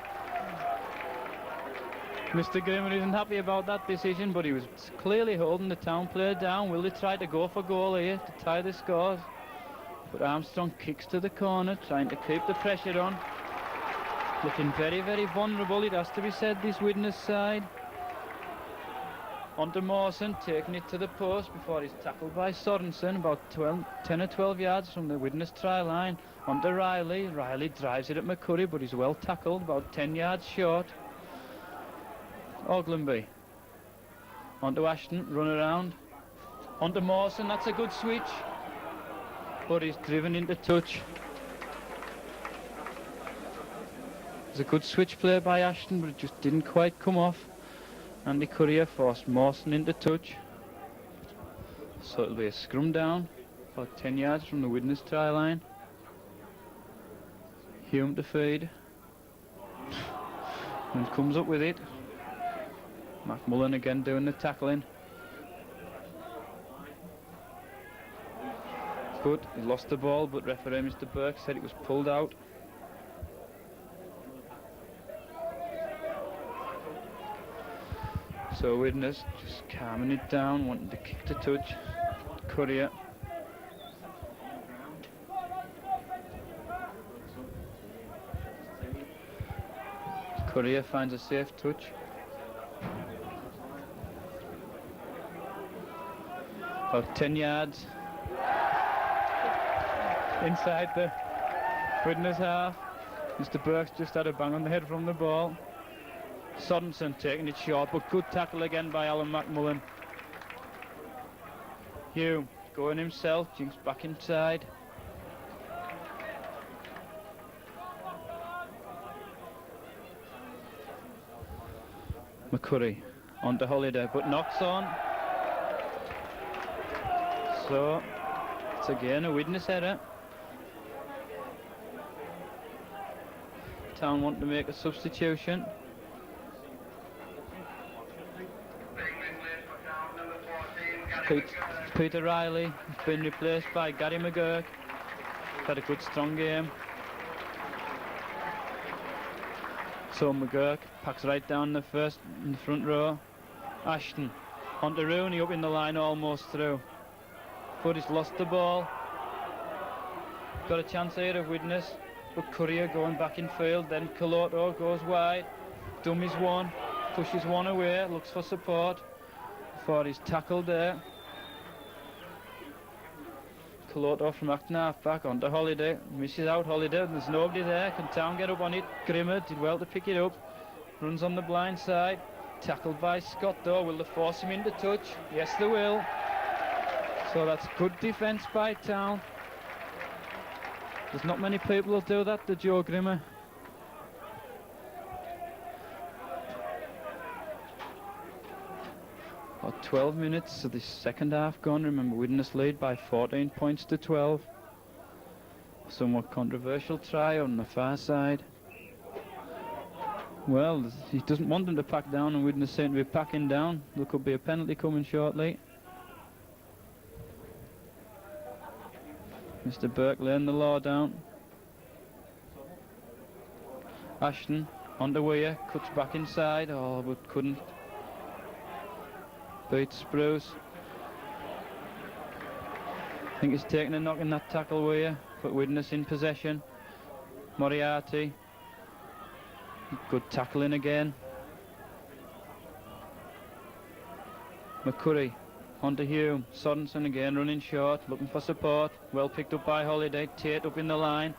Mr. Grimmer isn't happy about that decision, but he was clearly holding the Town player down. Will they try to go for goal here to tie the scores? But Armstrong kicks to the corner, trying to keep the pressure on. Looking very vulnerable, it has to be said, this Widnes side. On to Mawson, taking it to the post before he's tackled by Sorensen, about 10 or 12 yards from the Widnes try line. On to Riley. Riley drives it at McCurry, but he's well tackled, about 10 yards short. Oglenby. On to Ashton, run around. On to Mawson, that's a good switch. But he's driven into touch. It's a good switch play by Ashton, but it just didn't quite come off. Andy Courier forced Mawson into touch. So it'll be a scrum down, about 10 yards from the Widnes try line. Hume to feed. And comes up with it. McMullen again doing the tackling. But he lost the ball, but referee Mr. Burke said it was pulled out. So Widnes just calming it down, wanting to kick to touch. Courier. Courier finds a safe touch. About 10 yards. Inside the Widnes half. Mr. Burke's just had a bang on the head from the ball. Sorensen taking it short, but good tackle again by Alan McMullen. Hume going himself, jinks back inside. McCurry on to Holiday, but knocks on. So it's again a Widnes error. Town want to make a substitution. Peter Riley has been replaced by Gary McGurk. Had a good strong game. So McGurk packs right down the in the front row. Ashton onto Rooney, up in the line, almost through. But he's lost the ball. Got a chance here of Widnes, but Courier going back in field. Then Caloto goes wide. Dummies one, pushes one away, looks for support before he's tackled there. Caloto from Acknarf back onto Holiday. Misses out Holiday. There's nobody there. Can Town get up on it? Grimmer did well to pick it up. Runs on the blind side. tackled by Scott though. Will they force him into touch? Yes, they will. So that's good defence by Town. There's not many people who'll do that to Joe Grimmer. About 12 minutes of the second half gone. Remember, Widnes lead by 14 points to 12. Somewhat controversial try on the far side. Well, he doesn't want them to pack down, and Widnes seem to be packing down. There could be a penalty coming shortly. Mr. Burke laying the law down. Ashton onto Weir, cuts back inside, oh, but couldn't beat Spruce. I think he's taking a knock in that tackle, Weir, but Widnes in possession. Moriarty, good tackling again. McCurry onto Hume, Sorensen again running short, looking for support, well picked up by Holiday. Tate up in the line,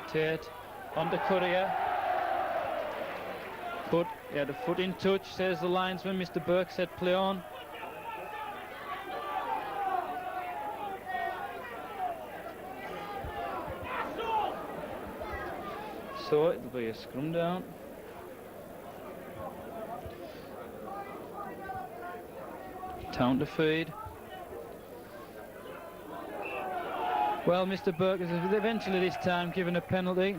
Tate onto Courier, cut, he had a foot in touch, says the linesman. Mr. Burke said play on. So it'll be a scrum down. Town to feed. Well, Mr. Burke is eventually this time given a penalty.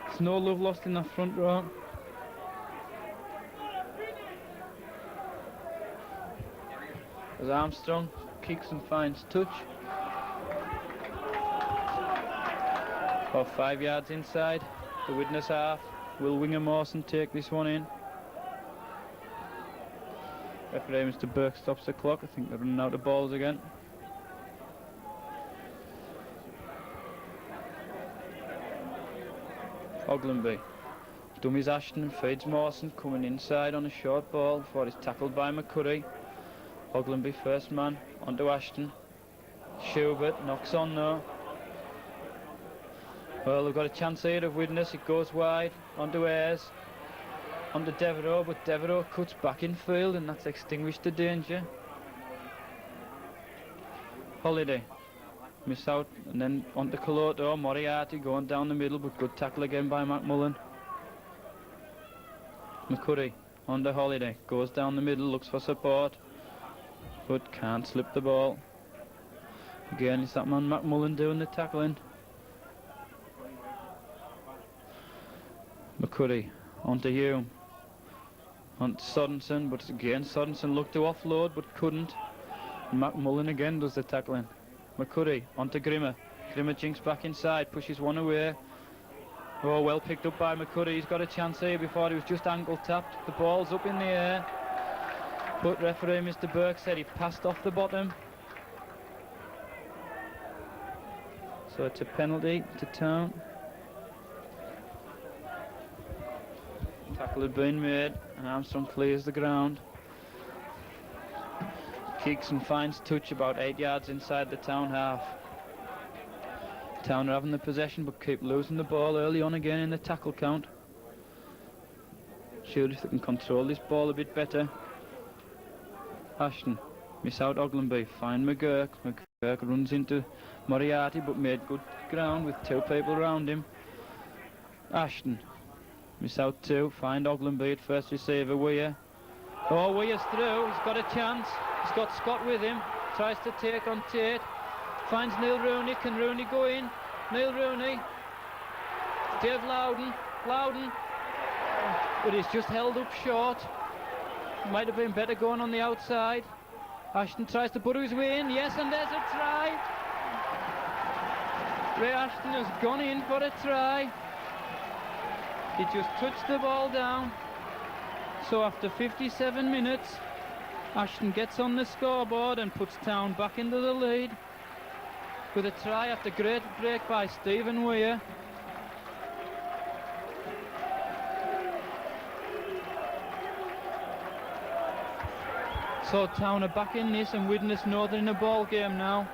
There's no love lost in the front row. As Armstrong kicks and finds touch. About 5 yards inside the Widnes half. Will Winger Mawson take this one in? Referee Mr. Burke stops the clock. I think they're running out of balls again. Oglenby dummies Ashton and feeds Mawson, coming inside on a short ball before he's tackled by McCurry. Oglenby first man onto Ashton. Schubert knocks on though. Well, they've got a chance here of Widnes. It goes wide onto Ayres, onto Devereux, but Devereux cuts back in field, and that's extinguished the danger. Holiday miss out, and then onto Coloto. Moriarty going down the middle, but good tackle again by McMullen. McCurry onto Holiday, goes down the middle, looks for support, but can't slip the ball. Again, it's that man McMullen doing the tackling. McCurry onto Hume, onto Sorensen, but again Sorensen looked to offload but couldn't, and McMullen again does the tackling. McCurry onto Grimmer. Grimmer jinks back inside, pushes one away. Oh, well picked up by McCurry. He's got a chance here before he was just ankle tapped. The ball's up in the air, but referee Mr. Burke said he passed off the bottom, so it's a penalty to Town. Tackle had been made, and Armstrong clears the ground. Kicks and finds touch about 8 yards inside the Town half. Town are having the possession but keep losing the ball early on again in the tackle count. Sure, if they can control this ball a bit better. Ashton miss out Oglenby, find McGurk. McGurk runs into Moriarty but made good ground with two people around him. Ashton miss out two, find Oglenby at first receiver, Weir. Oh, Weir's through, he's got a chance. He's got Scott with him, tries to take on Tate, finds Neil Rooney. Can Rooney go in? Neil Rooney, Dave Loudon, but he's just held up short. Might have been better going on the outside. Ashton tries to put his way in, yes, and there's a try. Ray Ashton has gone in for a try. He just touched the ball down. So after 57 minutes, Ashton gets on the scoreboard and puts Town back into the lead with a try after great break by Stephen Weir. So Town are back in this, and Widnes know they're in a ball game now.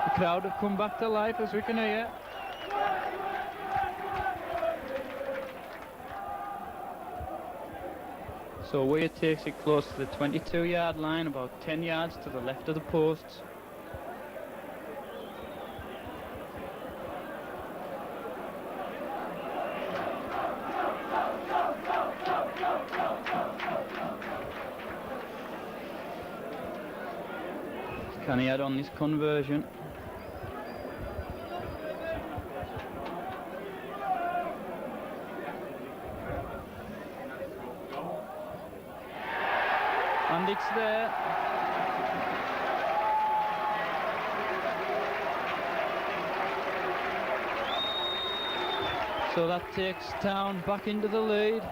The crowd have come back to life, as we can hear. So Weir takes it close to the 22-yard line, about 10 yards to the left of the posts. Can he add on this conversion? And it's there. So that takes Town back into the lead.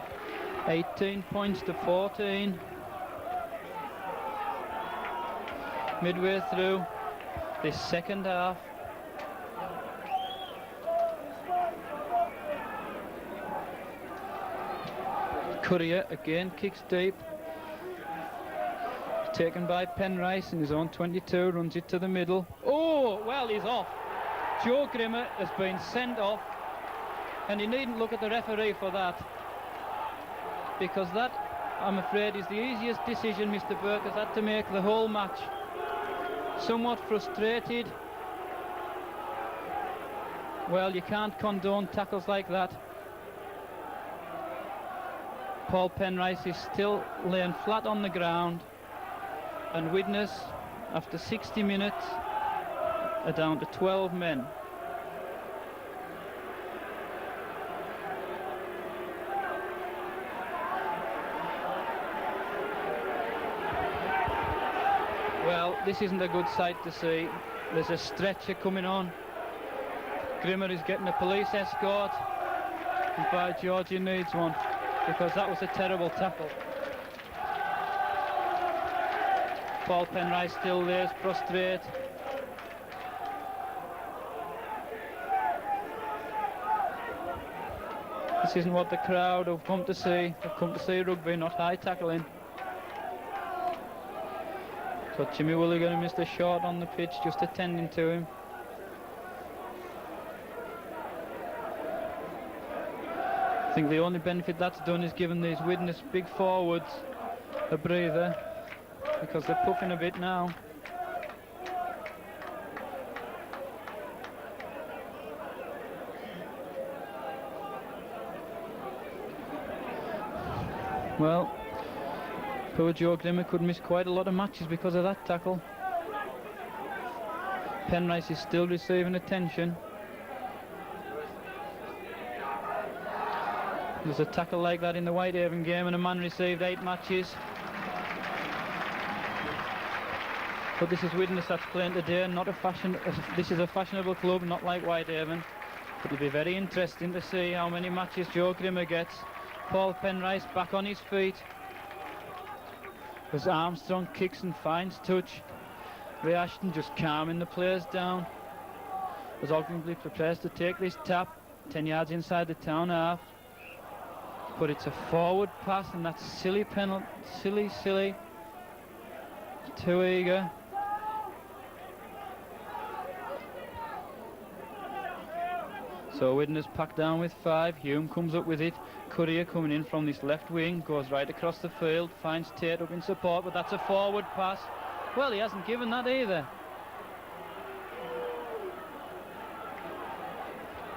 18 points to 14. Midway through this second half. Courier again kicks deep. Taken by Penrice in his own 22, runs it to the middle. Oh, well, he's off. Joe Grimmer has been sent off, and you needn't look at the referee for that, because that, I'm afraid, is the easiest decision Mr. Burke has had to make the whole match. Somewhat frustrated. Well, you can't condone tackles like that. Paul Penrice is still laying flat on the ground, and Widnes, after 60 minutes, are down to 12 men. Well, this isn't a good sight to see. There's a stretcher coming on. Grimmer is getting a police escort, and by George, he needs one, because that was a terrible tackle. Paul Penrice still there, prostrate. This isn't what the crowd have come to see. They've come to see rugby, not high tackling. So Jimmy Willigan and Mr. Short on the pitch, just attending to him. I think the only benefit that's done is given these Widnes big forwards a breather, because they're puffing a bit now. Well, poor Joe Grimmer could miss quite a lot of matches because of that tackle. Penrice is still receiving attention. There's a tackle like that in the Whitehaven game, and a man received 8 matches. But this is Widnes that's playing today, not a fashion. This is a fashionable club, not like Whitehaven. It'll be very interesting to see how many matches Joe Grimmer gets. Paul Penrice back on his feet. As Armstrong kicks and finds touch. Ray Ashton just calming the players down. As Ogdenby prepares to take this tap, 10 yards inside the Town half. But it's a forward pass, and that's silly penalty. Silly. Too eager. So Widnes packed down with 5. Hume comes up with it. Courier coming in from this left wing, goes right across the field, finds Tate up in support, but that's a forward pass. Well, he hasn't given that either.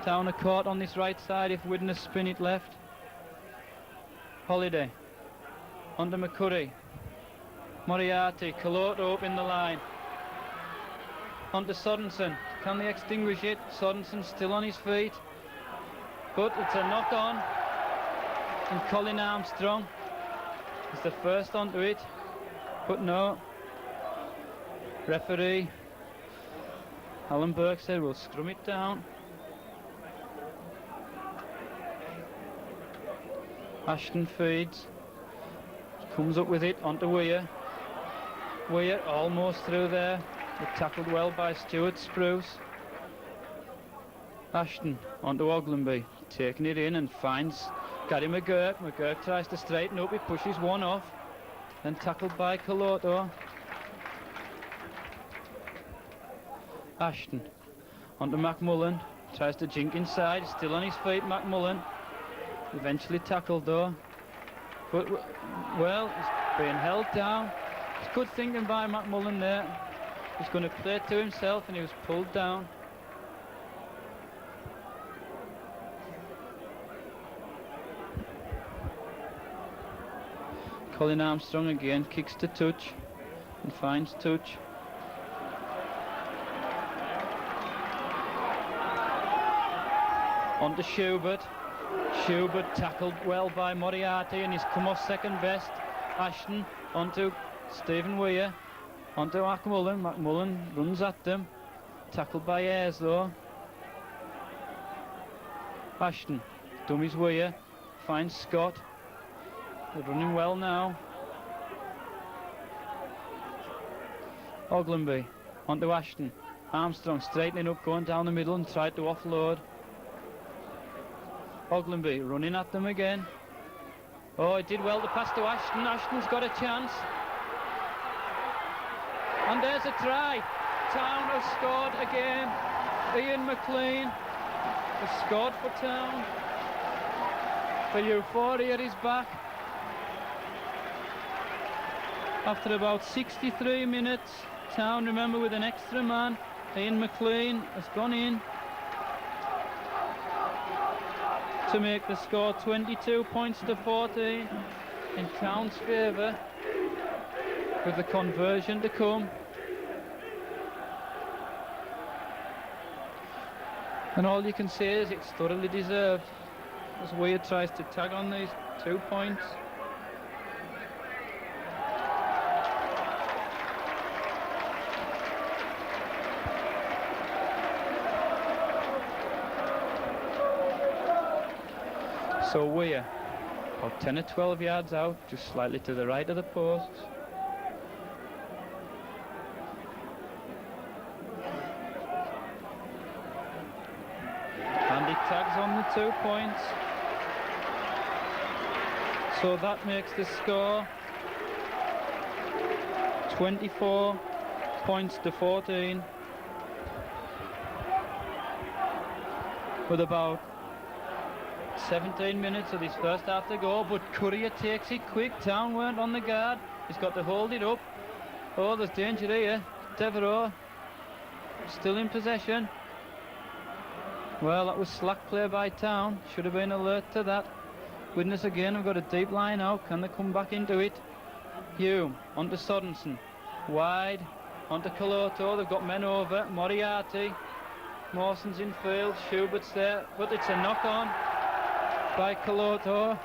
Town are caught on this right side if Widnes spin it left. Holiday. Onto McCurry. Moriarty, Caloto up in the line. Onto Sorensen. Can they extinguish it? Sorensen still on his feet. But it's a knock on. And Colin Armstrong is the first onto it. But no. Referee Alan Burke said we'll scrum it down. Ashton feeds. Comes up with it onto Weir. Weir almost through there. But tackled well by Stuart Spruce. Ashton onto Oglenby, taking it in and finds Gary McGurk. McGurk tries to straighten up, he pushes one off, then tackled by Caloto. Ashton onto McMullen, tries to jink inside, still on his feet McMullen. Eventually tackled though. But, well, he's being held down. It's good thinking by McMullen there. He's going to play it to himself and he was pulled down. Colin Armstrong again kicks to touch and finds touch. On to Schubert. Schubert tackled well by Moriarty and he's come off second best. Ashton onto Stephen Weir. Onto McMullen. McMullen runs at them. Tackled by Ayres though. Ashton. Dummies Weir. Finds Scott. They're running well now. Oglenby. Onto Ashton. Armstrong straightening up, going down the middle and tried to offload. Oglenby running at them again. Oh, he did well to pass to Ashton. Ashton's got a chance. And there's a try. Town has scored again. Ian McLean has scored for Town. The euphoria is back. After about 63 minutes, Town, remember, with an extra man. Ian McLean has gone in to make the score 22 points to 14 in Town's favour, with the conversion to come. And all you can say is it's thoroughly deserved, as Weir tries to tag on these 2 points. So Weir, about 10 or 12 yards out, just slightly to the right of the posts. And he tags on the 2 points. So that makes the score 24 points to 14. With about 17 minutes of this first half to go, but Courier takes it quick. Town weren't on the guard. He's got to hold it up. Oh, there's danger here. Devereaux still in possession. Well, that was slack play by Town. Should have been alert to that. Widnes again have got a deep line out. Can they come back into it? Hume onto Sorensen. Wide onto Coloto. They've got men over. Moriarty. Mawson's in field. Schubert's there, but it's a knock on by Coloto.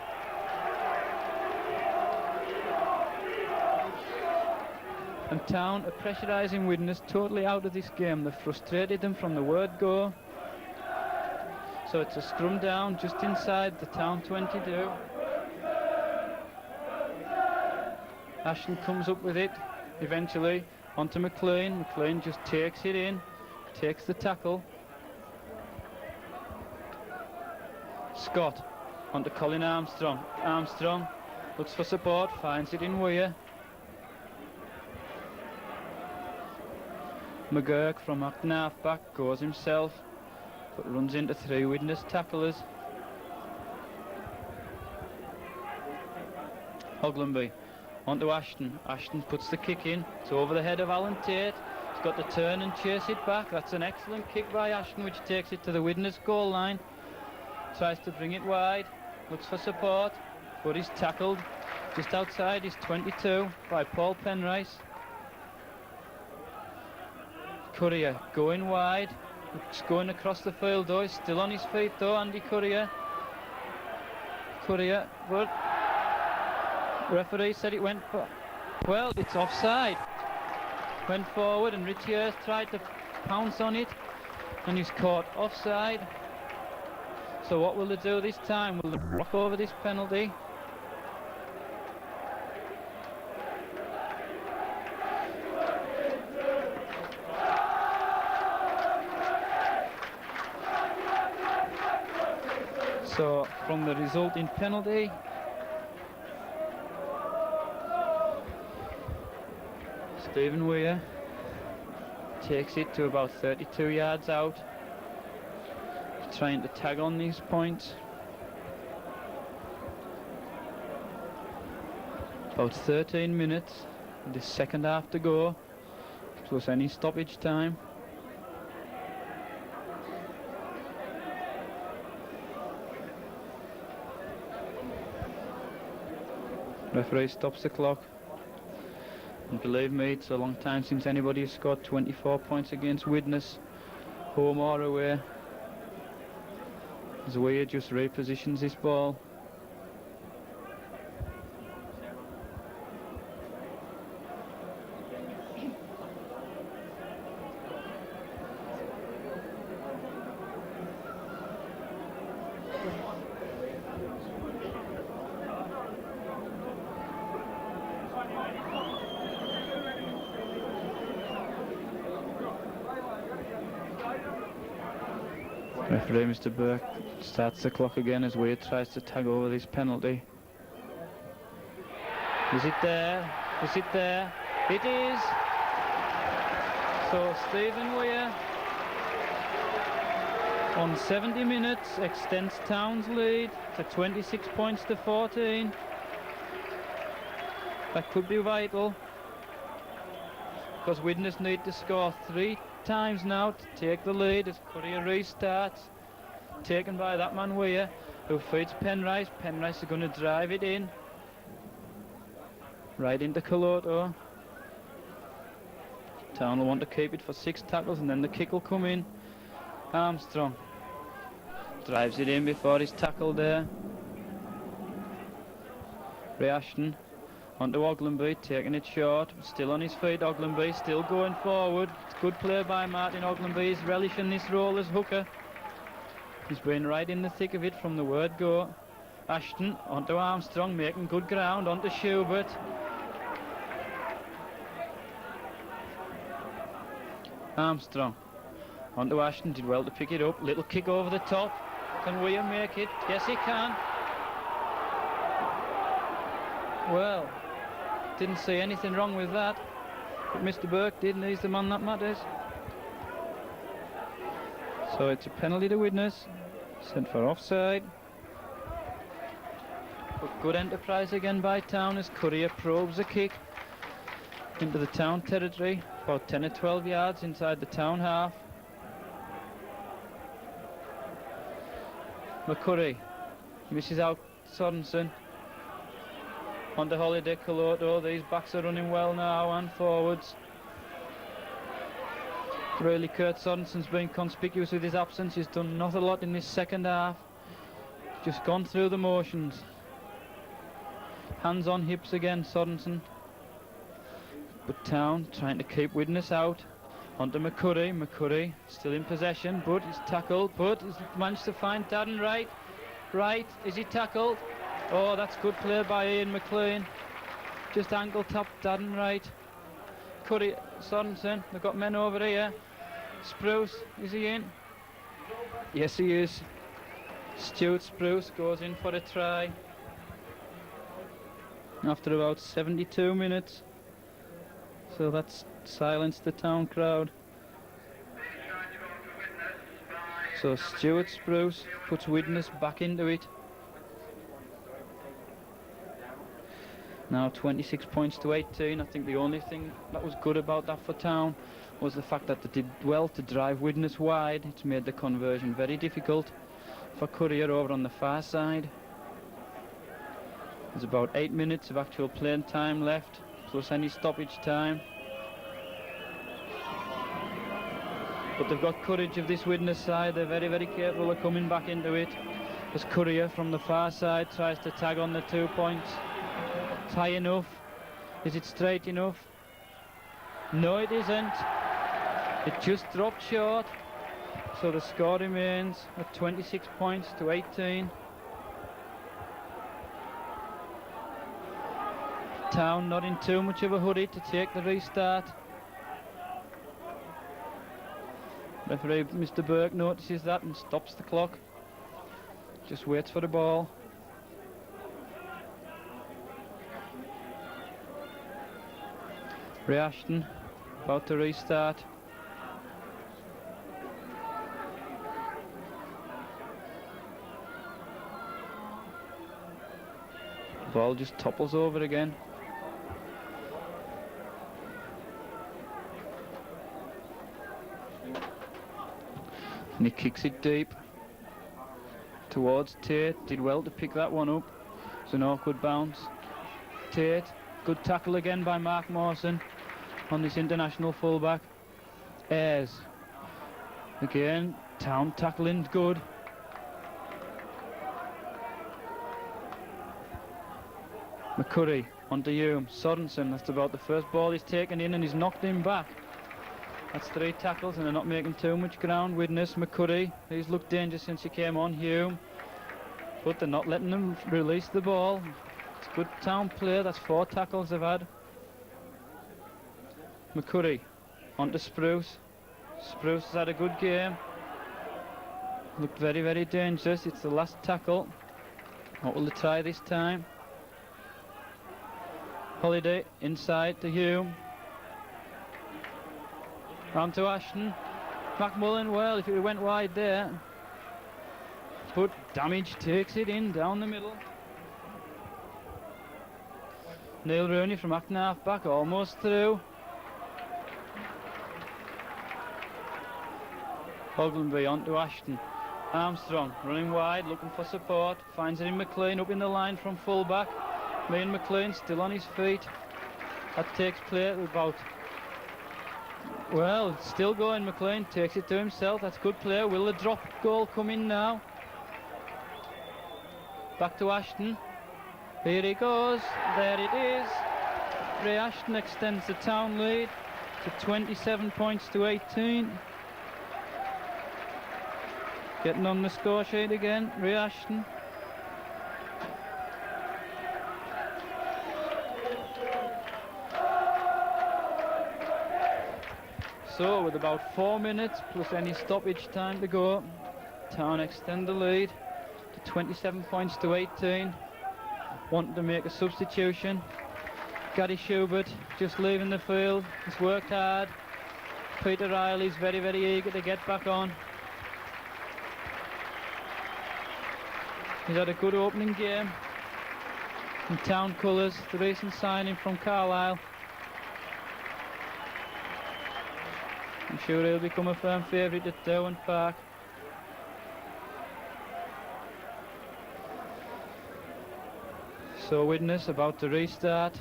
And Town are pressurising Widnes totally out of this game. They've frustrated them from the word go. So it's a scrum down just inside the Town 22. Ashton comes up with it eventually onto McLean. McLean just takes it in, takes the tackle. Scott onto Colin Armstrong. Armstrong looks for support, finds it in Weir. McGurk from acting half-back goes himself, but runs into 3 Widnes tacklers. Oglenby onto Ashton. Ashton puts the kick in. It's over the head of Alan Tate. He's got to turn and chase it back. That's an excellent kick by Ashton, which takes it to the Widnes goal line. Tries to bring it wide, looks for support, but he's tackled just outside his 22 by Paul Penrice. Courier going wide, it's going across the field though. He's still on his feet though, Andy Courier. Courier, but referee said it went for, well, it's offside. Went forward and Richie Hurst tried to pounce on it and he's caught offside. So what will they do this time? Will they rock over this penalty? So from the resulting penalty, Stephen Weir takes it to about 32 yards out, trying to tag on these points. About 13 minutes, the second half to go, plus any stoppage time. Referee stops the clock. And believe me, it's a long time since anybody has scored 24 points against Widnes, home or away. As Weir just repositions this ball. Referee Mr. Burke starts the clock again as Weir tries to tag over this penalty. Is it there? Is it there? It is! So Stephen Weir on 70 minutes extends Town's lead to 26 points to 14. That could be vital, because Widnes need to score 3 times now to take the lead as Courier restarts, taken by that man Weir, who feeds Penrice. Penrice are going to drive it in right into Coloto. Town will want to keep it for 6 tackles and then the kick will come in. Armstrong drives it in before he's tackled there. Ray Ashton onto Oglenby, taking it short, still on his feet. Oglenby still going forward. It's good play by Martin Oglenby. He's relishing this role as hooker. He's been right in the thick of it from the word go. Ashton onto Armstrong, making good ground, onto Schubert. Armstrong onto Ashton, did well to pick it up. Little kick over the top. Can Weir make it? Yes, he can. Well, didn't see anything wrong with that, but Mr. Burke did, and he's the man that matters. So it's a penalty to Widnes, sent for offside. But good enterprise again by Town as Courier probes a kick into the Town territory, about 10 or 12 yards inside the Town half. McCurry misses out Sorensen. Onto Holiday, Coloto. These backs are running well now and forwards. Really, Kurt Sorensen's been conspicuous with his absence. He's done not a lot in this second half. Just gone through the motions. Hands on hips again, Sorensen. But Town trying to keep Widnes out. Onto McCurry. McCurry still in possession, but he's tackled. But he's managed to find Darren Wright. Right, is he tackled? Oh, that's good play by Ian McLean. Just ankle tapped Darren Wright. Curry, Sorensen, they've got men over here. Spruce, is he in? Yes, he is. Stuart Spruce goes in for a try. After about 72 minutes. So that's silenced the Town crowd. So Stuart Spruce puts Widnes back into it. Now 26 points to 18. I think the only thing that was good about that for Town was the fact that they did well to drive Widnes wide. It's made the conversion very difficult for Courier over on the far side. There's about 8 minutes of actual playing time left, plus any stoppage time. But they've got courage of this Widnes side. They're very, very careful of coming back into it. As Courier from the far side tries to tag on the 2 points. It's high enough. Is it straight enough? No, it isn't. It just dropped short. So the score remains at 26 points to 18. Town not in too much of a hurry to take the restart. Referee Mr. Burke notices that and stops the clock. Just waits for the ball. Ray Ashton about to restart. The ball just topples over again. And he kicks it deep towards Tate. Did well to pick that one up. It's an awkward bounce. Tate, good tackle again by Mark Mawson on this international fullback. Ayres. Again, Town tackling good. McCurry onto Hume. Sorensen, that's about the first ball he's taken in and he's knocked him back. That's 3 tackles and they're not making too much ground. Widnes, McCurry, he's looked dangerous since he came on. Hume, but they're not letting them release the ball. It's good Town play. That's 4 tackles they've had. McCurry onto Spruce. Spruce has had a good game. Looked very, very dangerous. It's the last tackle. What will they try this time? Holiday inside to Hume. Round to Ashton. McMullen, well, if it went wide there. But Damage takes it in down the middle. Neil Rooney from acting half back, almost through. Ogilvy on to Ashton. Armstrong running wide, looking for support. Finds it in McLean up in the line from full back. Ian McLean still on his feet. That takes play at about... Well, still going. McLean takes it to himself. That's good play. Will the drop goal come in now? Back to Ashton. Here he goes. There it is. Ray Ashton extends the Town lead to 27 points to 18. Getting on the score sheet again, Ray Ashton. So with about 4 minutes plus any stoppage time to go, Town extend the lead to 27 points to 18. Wanting to make a substitution. Gary Schubert just leaving the field. He's worked hard. Peter Riley's very, very eager to get back on. He's had a good opening game in Town colours, the recent signing from Carlisle. I'm sure he'll become a firm favourite at Derwent Park. So Widnes about to restart.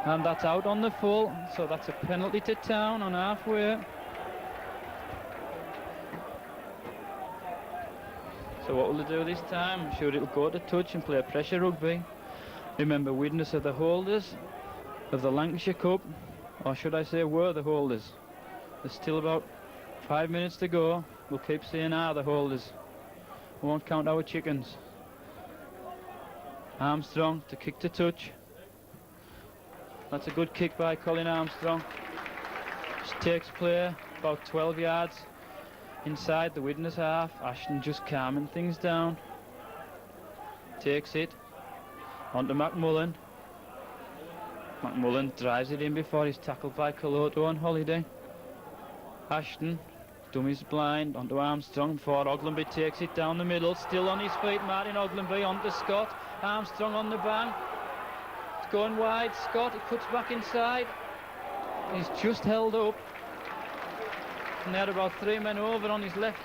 And that's out on the full, so that's a penalty to Town on halfway. So what will they do this time? I'm sure it'll go to touch and play pressure rugby. Remember, Widnes are the holders of the Lancashire Cup, or should I say were the holders. There's still about 5 minutes to go. We'll keep saying are the holders. We won't count our chickens. Armstrong to kick to touch. That's a good kick by Colin Armstrong. Just takes play about 12 yards inside the Widnes half. Ashton just calming things down. Takes it onto McMullen. McMullen drives it in before he's tackled by Coloto on Holiday. Ashton, dummies blind, onto Armstrong before Ogilvy takes it down the middle. Still on his feet, Martin Ogilvy onto Scott. Armstrong on the bang. It's going wide. Scott, he cuts back inside. He's just held up. And they had about 3 men over on his left.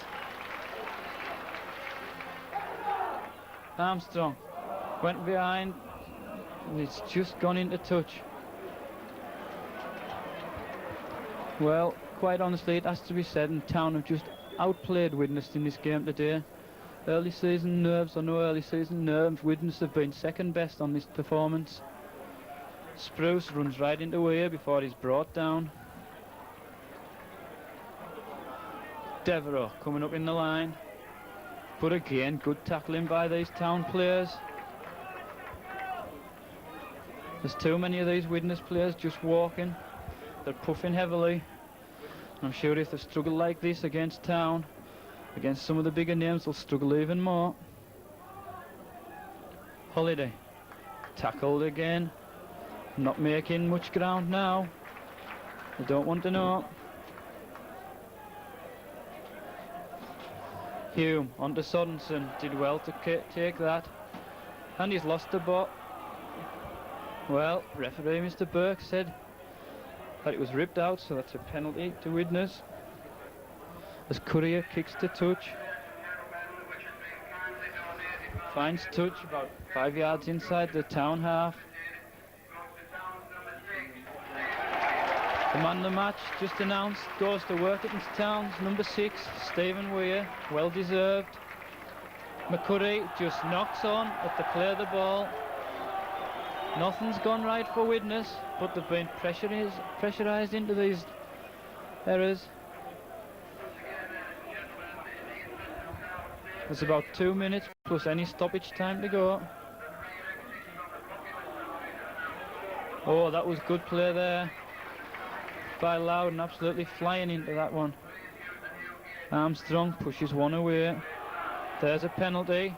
Armstrong went behind. And it's just gone into touch. Well, quite honestly, it has to be said, and Town have just outplayed Widnes in this game today. Early season nerves or no early season nerves, Widnes have been second best on this performance. Spruce runs right into here before he's brought down. Devereux coming up in the line. But again, good tackling by these Town players. There's too many of these Widnes players just walking. They're puffing heavily. I'm sure if they struggle like this against Town, against some of the bigger names, they'll struggle even more. Holiday tackled again. Not making much ground now. They don't want to know. Hume onto Sorensen. Did well to take that. And he's lost the ball. Well, referee Mr. Burke said But it was ripped out, so that's a penalty to Widnes. As Courier kicks to touch. Finds touch about 5 yards inside the town half. The man of the match, just announced, goes to Workington Town's number 6, Stephen Weir, well deserved. McCurry just knocks on at the play of the ball. Nothing's gone right for Widnes, but they've been pressurised into these errors. There's about 2 minutes plus any stoppage time to go. Oh, that was good play there by Loudon, absolutely flying into that one. Armstrong pushes one away. There's a penalty.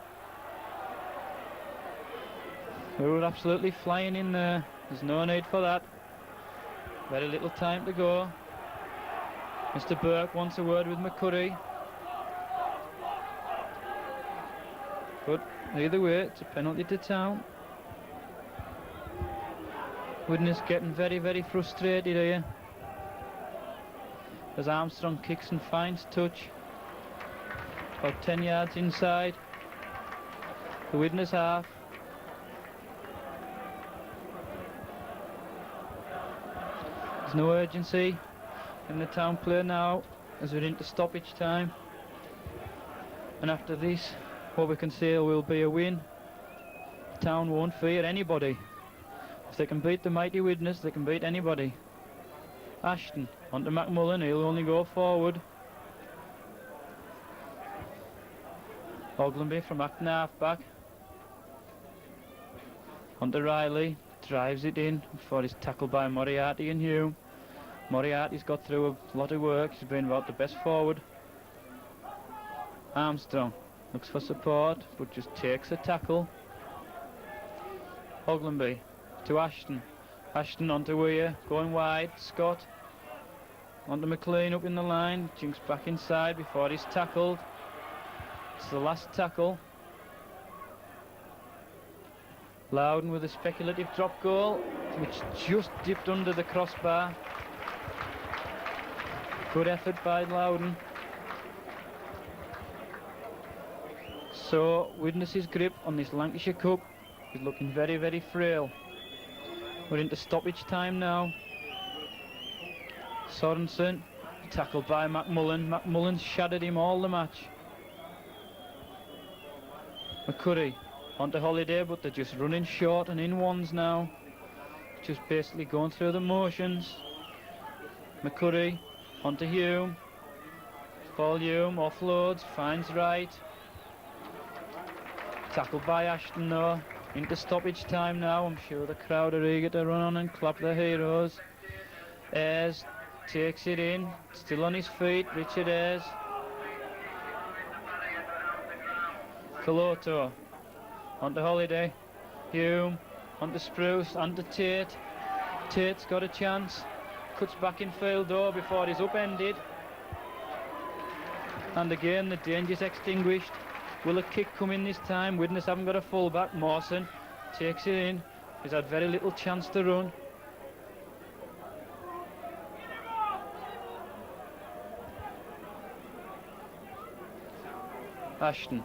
They were absolutely flying in there. There's no need for that. Very little time to go. Mr. Burke wants a word with McCurry. But either way, it's a penalty to Town. Widnes getting very, very frustrated here. As Armstrong kicks and finds touch. About 10 yards inside. The Widnes half. There's no urgency in the Town play now as we're into stoppage time. And after this, what we can say will be a win. Town won't fear anybody. If they can beat the mighty Widnes, they can beat anybody. Ashton onto McMullen, he'll only go forward. Ogilvy from acting half back. Onto Riley, drives it in before he's tackled by Moriarty and Hume. Moriarty's got through a lot of work, he's been about the best forward. Armstrong looks for support, but just takes a tackle. Ogilvy to Ashton. Ashton onto Weir, going wide. Scott onto McLean up in the line. Jinks back inside before he's tackled. It's the last tackle. Loudon with a speculative drop goal, which just dipped under the crossbar. Good effort by Loudon. So Widnes' grip on this Lancashire Cup is looking very, very frail. We're into stoppage time now. Sorensen tackled by McMullen. McMullen shattered him all the match. McCurry onto Holiday, but they're just running short and in ones now. Just basically going through the motions. McCurry onto Hume. Paul Hume offloads, finds right. Tackled by Ashton though. Into stoppage time now. I'm sure the crowd are eager to run on and clap their heroes. Ayres takes it in. Still on his feet, Richard Ayres. Coloto onto Holiday. Hume onto Spruce, onto Tate. Tate's got a chance. Cuts back in field though before he's upended. And again the danger's extinguished. Will a kick come in this time? Widnes haven't got a full-back. Mawson takes it in. He's had very little chance to run. Ashton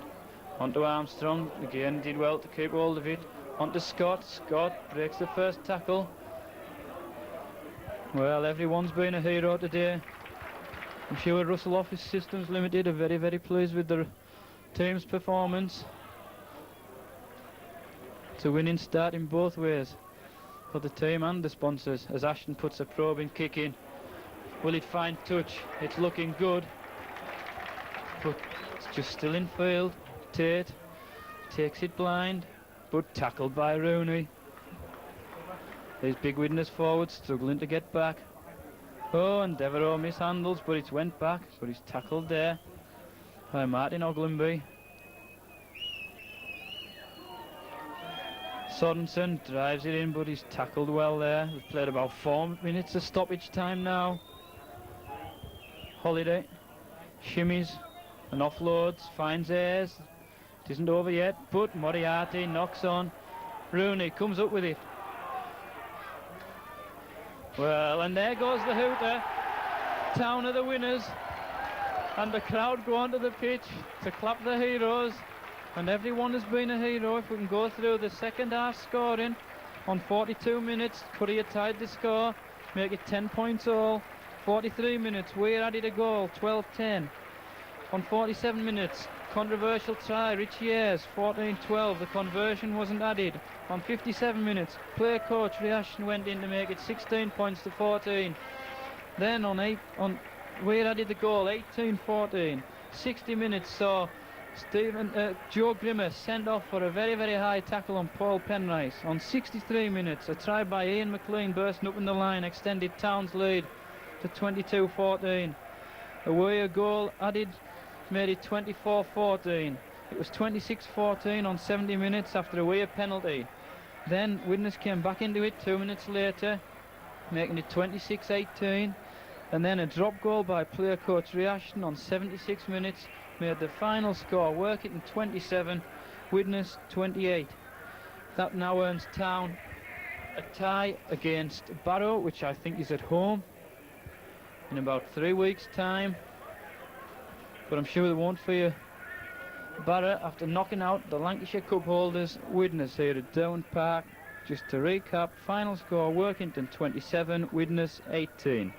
onto Armstrong. Again did well to keep hold of it. Onto Scott. Scott breaks the first tackle. Well, everyone's been a hero today. I'm sure Russell Office Systems Limited are very, very pleased with their team's performance. It's a winning start in both ways for the team and the sponsors as Ashton puts a probing kick in. Will it find touch? It's looking good, but it's just still in field. Tate takes it blind, but tackled by Rooney. These big Widnes forwards struggling to get back. Oh, and Devereux mishandles, but it's went back, but he's tackled there by Martin Ogilvy. Sorensen drives it in, but he's tackled well there. We've played about 4 minutes of stoppage time now. Holiday shimmies and offloads, finds Ayres. It isn't over yet, but Moriarty knocks on. Rooney comes up with it. Well, and there goes the hooter. Town are the winners. And the crowd go onto the pitch to clap the heroes. And everyone has been a hero. If we can go through the second half scoring on 42 minutes, Courier tied the score, make it 10 points all. 43 minutes, Weir added a goal, 12-10. On 47 minutes, controversial try, Richie Ayres, 14-12, the conversion wasn't added. On 57 minutes, player coach Riashan went in to make it 16 points to 14. Then Weir added the goal, 18-14. 60 minutes saw Joe Grimmer sent off for a very, very high tackle on Paul Penrice. On 63 minutes, a try by Ian McLean bursting up in the line extended Town's lead to 22-14. A Weir goal added made it 24-14. It was 26-14 on 70 minutes after a Weir penalty. Then Widnes came back into it 2 minutes later, making it 26-18. And then a drop goal by player coach Riashan on 76 minutes made the final score Workington 27, Widnes 28. That now earns Town a tie against Barrow, which I think is at home in about 3 weeks' time. But I'm sure they won't fear Barrow after knocking out the Lancashire Cup holders Widnes here at Down Park. Just to recap, final score Workington 27, Widnes 18.